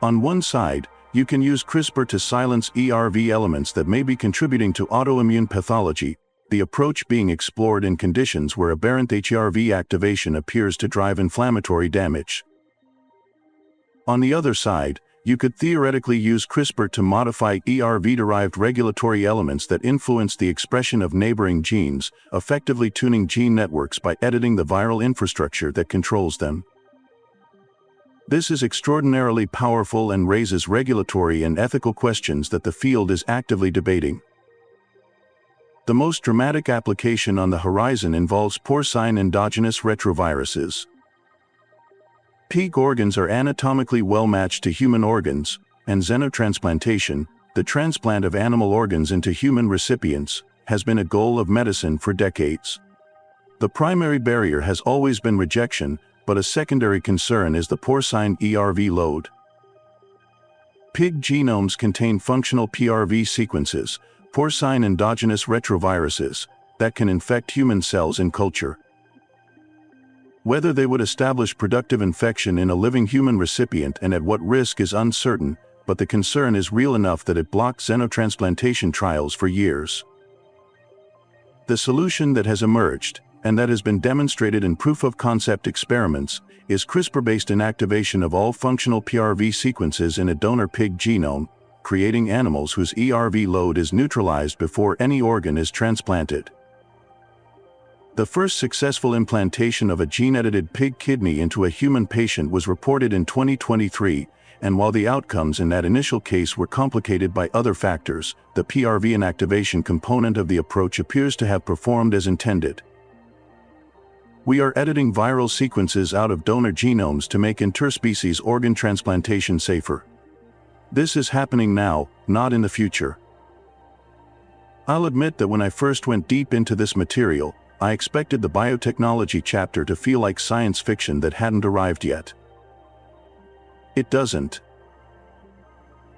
On one side, you can use CRISPR to silence ERV elements that may be contributing to autoimmune pathology, the approach being explored in conditions where aberrant HRV activation appears to drive inflammatory damage. On the other side, you could theoretically use CRISPR to modify ERV-derived regulatory elements that influence the expression of neighboring genes, effectively tuning gene networks by editing the viral infrastructure that controls them. This is extraordinarily powerful and raises regulatory and ethical questions that the field is actively debating. The most dramatic application on the horizon involves porcine endogenous retroviruses. Pig organs are anatomically well-matched to human organs, and xenotransplantation, the transplant of animal organs into human recipients, has been a goal of medicine for decades. The primary barrier has always been rejection, but a secondary concern is the porcine ERV load. Pig genomes contain functional PRV sequences, porcine endogenous retroviruses, that can infect human cells in culture. Whether they would establish productive infection in a living human recipient and at what risk is uncertain, but the concern is real enough that it blocked xenotransplantation trials for years. The solution that has emerged, and that has been demonstrated in proof-of-concept experiments, is CRISPR-based inactivation of all functional PRV sequences in a donor pig genome, creating animals whose ERV load is neutralized before any organ is transplanted. The first successful implantation of a gene-edited pig kidney into a human patient was reported in 2023, and while the outcomes in that initial case were complicated by other factors, the PRV inactivation component of the approach appears to have performed as intended. We are editing viral sequences out of donor genomes to make interspecies organ transplantation safer. This is happening now, not in the future. I'll admit that when I first went deep into this material, I expected the biotechnology chapter to feel like science fiction that hadn't arrived yet. It doesn't.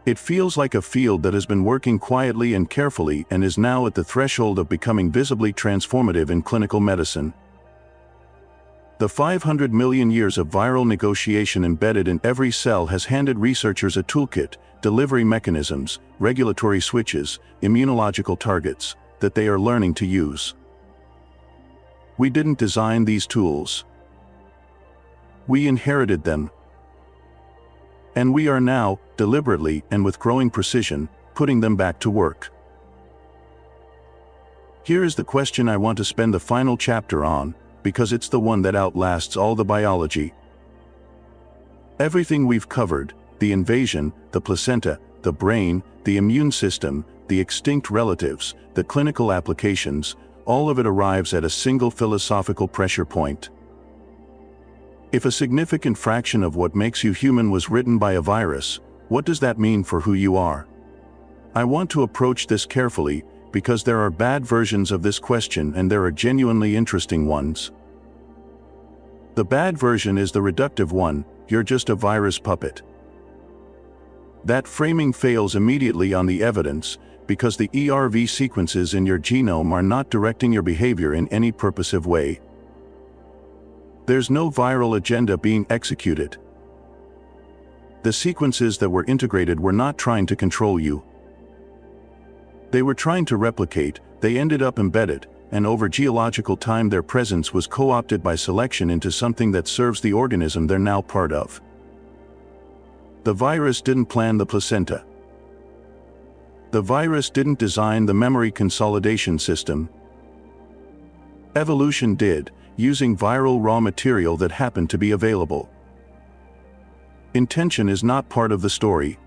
It feels like a field that has been working quietly and carefully and is now at the threshold of becoming visibly transformative in clinical medicine. The 500 million years of viral negotiation embedded in every cell has handed researchers a toolkit, delivery mechanisms, regulatory switches, immunological targets, that they are learning to use. We didn't design these tools. We inherited them. And we are now, deliberately and with growing precision, putting them back to work. Here is the question I want to spend the final chapter on, because it's the one that outlasts all the biology. Everything we've covered, the invasion, the placenta, the brain, the immune system, the extinct relatives, the clinical applications, all of it arrives at a single philosophical pressure point. If a significant fraction of what makes you human was written by a virus, what does that mean for who you are? I want to approach this carefully, because there are bad versions of this question and there are genuinely interesting ones. The bad version is the reductive one: you're just a virus puppet. That framing fails immediately on the evidence, because the ERV sequences in your genome are not directing your behavior in any purposive way. There's no viral agenda being executed. The sequences that were integrated were not trying to control you. They were trying to replicate, they ended up embedded, and over geological time their presence was co-opted by selection into something that serves the organism they're now part of. The virus didn't plan the placenta. The virus didn't design the memory consolidation system. Evolution did, using viral raw material that happened to be available. Intention is not part of the story.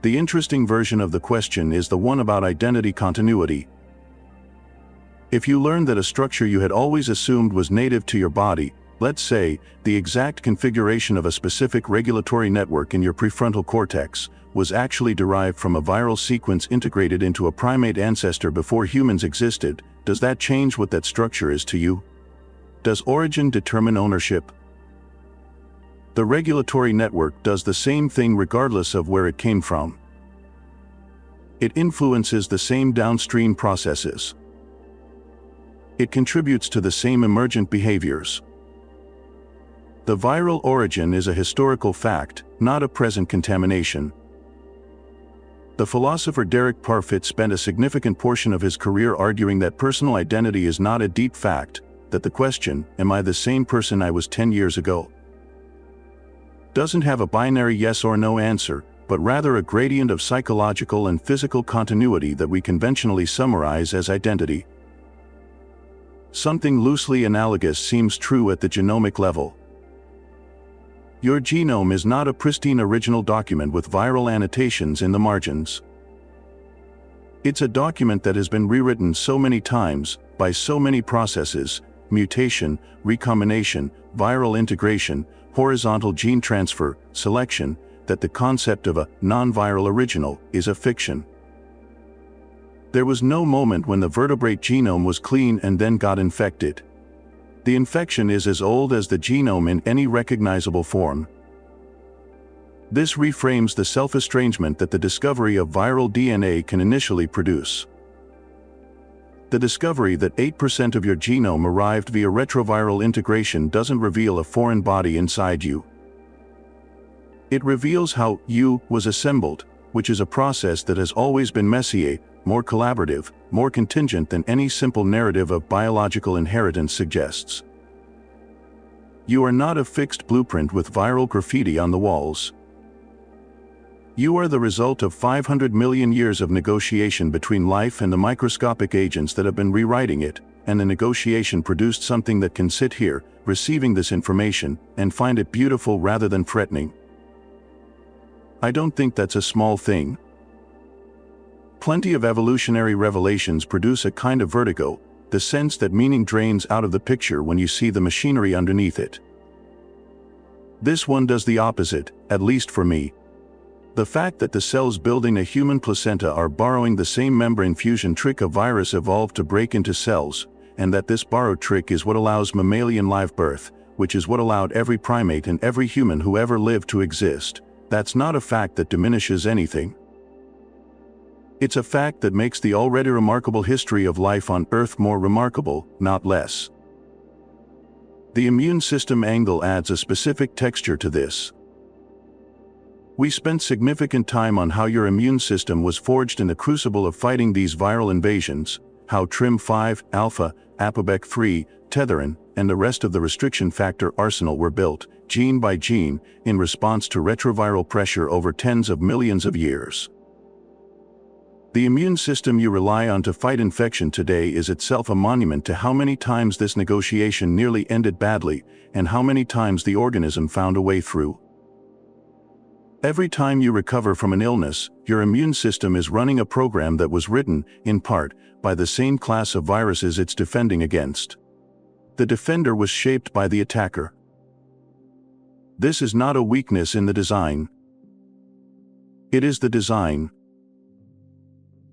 The interesting version of the question is the one about identity continuity. If you learned that a structure you had always assumed was native to your body, let's say, the exact configuration of a specific regulatory network in your prefrontal cortex, was actually derived from a viral sequence integrated into a primate ancestor before humans existed, does that change what that structure is to you? Does origin determine ownership? The regulatory network does the same thing regardless of where it came from. It influences the same downstream processes. It contributes to the same emergent behaviors. The viral origin is a historical fact, not a present contamination. The philosopher Derek Parfit spent a significant portion of his career arguing that personal identity is not a deep fact, that the question, am I the same person I was 10 years ago, doesn't have a binary yes or no answer, but rather a gradient of psychological and physical continuity that we conventionally summarize as identity. Something loosely analogous seems true at the genomic level. Your genome is not a pristine original document with viral annotations in the margins. It's a document that has been rewritten so many times, by so many processes: mutation, recombination, viral integration, horizontal gene transfer, selection, that the concept of a non-viral original is a fiction. There was no moment when the vertebrate genome was clean and then got infected. The infection is as old as the genome in any recognizable form. This reframes the self-estrangement that the discovery of viral DNA can initially produce. The discovery that 8% of your genome arrived via retroviral integration doesn't reveal a foreign body inside you. It reveals how you was assembled, which is a process that has always been messier, more collaborative, more contingent than any simple narrative of biological inheritance suggests. You are not a fixed blueprint with viral graffiti on the walls. You are the result of 500 million years of negotiation between life and the microscopic agents that have been rewriting it, and the negotiation produced something that can sit here, receiving this information, and find it beautiful rather than threatening. I don't think that's a small thing. Plenty of evolutionary revelations produce a kind of vertigo, the sense that meaning drains out of the picture when you see the machinery underneath it. This one does the opposite, at least for me. The fact that the cells building a human placenta are borrowing the same membrane fusion trick a virus evolved to break into cells, and that this borrowed trick is what allows mammalian live birth, which is what allowed every primate and every human who ever lived to exist, that's not a fact that diminishes anything. It's a fact that makes the already remarkable history of life on Earth more remarkable, not less. The immune system angle adds a specific texture to this. We spent significant time on how your immune system was forged in the crucible of fighting these viral invasions, how TRIM5, alpha, ApoBec3, tetherin, and the rest of the restriction factor arsenal were built, gene by gene, in response to retroviral pressure over tens of millions of years. The immune system you rely on to fight infection today is itself a monument to how many times this negotiation nearly ended badly, and how many times the organism found a way through. Every time you recover from an illness, your immune system is running a program that was written, in part, by the same class of viruses it's defending against. The defender was shaped by the attacker. This is not a weakness in the design. It is the design.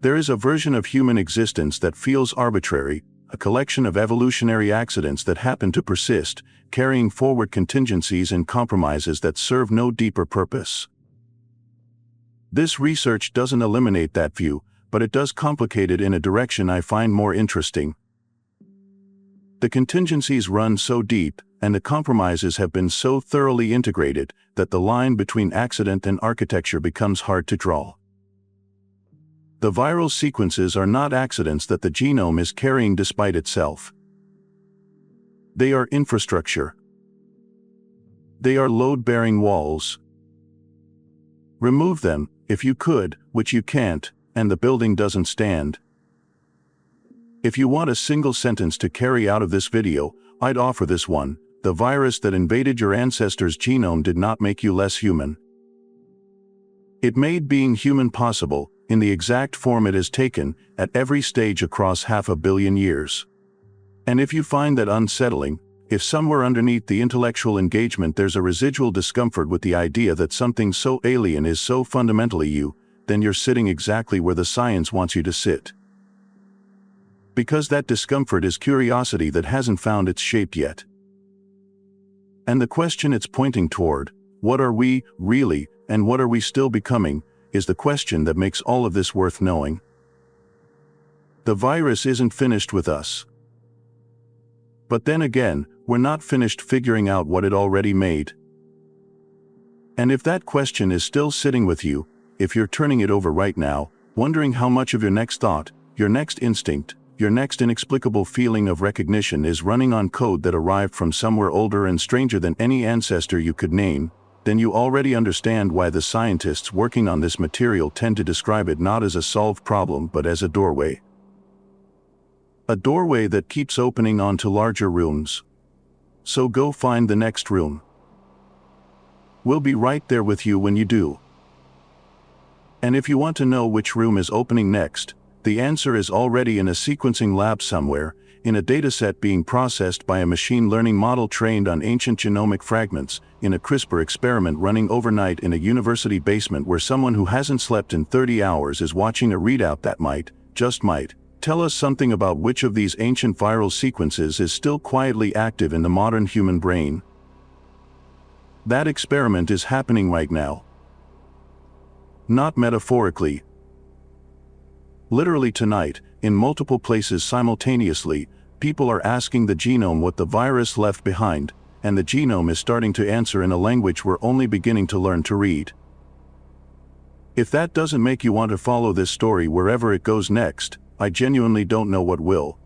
There is a version of human existence that feels arbitrary, a collection of evolutionary accidents that happen to persist, carrying forward contingencies and compromises that serve no deeper purpose. This research doesn't eliminate that view, but it does complicate it in a direction I find more interesting. The contingencies run so deep, and the compromises have been so thoroughly integrated, that the line between accident and architecture becomes hard to draw. The viral sequences are not accidents that the genome is carrying despite itself. They are infrastructure. They are load-bearing walls. Remove them, if you could, which you can't, and the building doesn't stand. If you want a single sentence to carry out of this video, I'd offer this one: the virus that invaded your ancestors' genome did not make you less human. It made being human possible, in the exact form it has taken, at every stage across 500 million years. And if you find that unsettling, if somewhere underneath the intellectual engagement there's a residual discomfort with the idea that something so alien is so fundamentally you, then you're sitting exactly where the science wants you to sit. Because that discomfort is curiosity that hasn't found its shape yet. And the question it's pointing toward, what are we, really, and what are we still becoming, is the question that makes all of this worth knowing. The virus isn't finished with us. But then again, we're not finished figuring out what it already made. And if that question is still sitting with you, if you're turning it over right now, wondering how much of your next thought, your next instinct, your next inexplicable feeling of recognition is running on code that arrived from somewhere older and stranger than any ancestor you could name, then you already understand why the scientists working on this material tend to describe it not as a solved problem but as a doorway. A doorway that keeps opening onto larger rooms. So go find the next room. We'll be right there with you when you do. And if you want to know which room is opening next, the answer is already in a sequencing lab somewhere, in a dataset being processed by a machine learning model trained on ancient genomic fragments, in a CRISPR experiment running overnight in a university basement where someone who hasn't slept in 30 hours is watching a readout that might, just might, tell us something about which of these ancient viral sequences is still quietly active in the modern human brain. That experiment is happening right now. Not metaphorically. Literally tonight, in multiple places simultaneously, people are asking the genome what the virus left behind, and the genome is starting to answer in a language we're only beginning to learn to read. If that doesn't make you want to follow this story wherever it goes next, I genuinely don't know what will.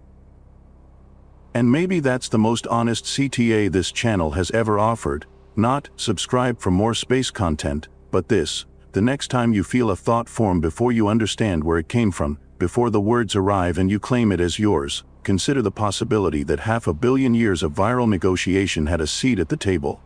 And maybe that's the most honest CTA this channel has ever offered, not subscribe for more space content, but this: the next time you feel a thought form before you understand where it came from, before the words arrive and you claim it as yours, consider the possibility that 500 million years of viral negotiation had a seat at the table.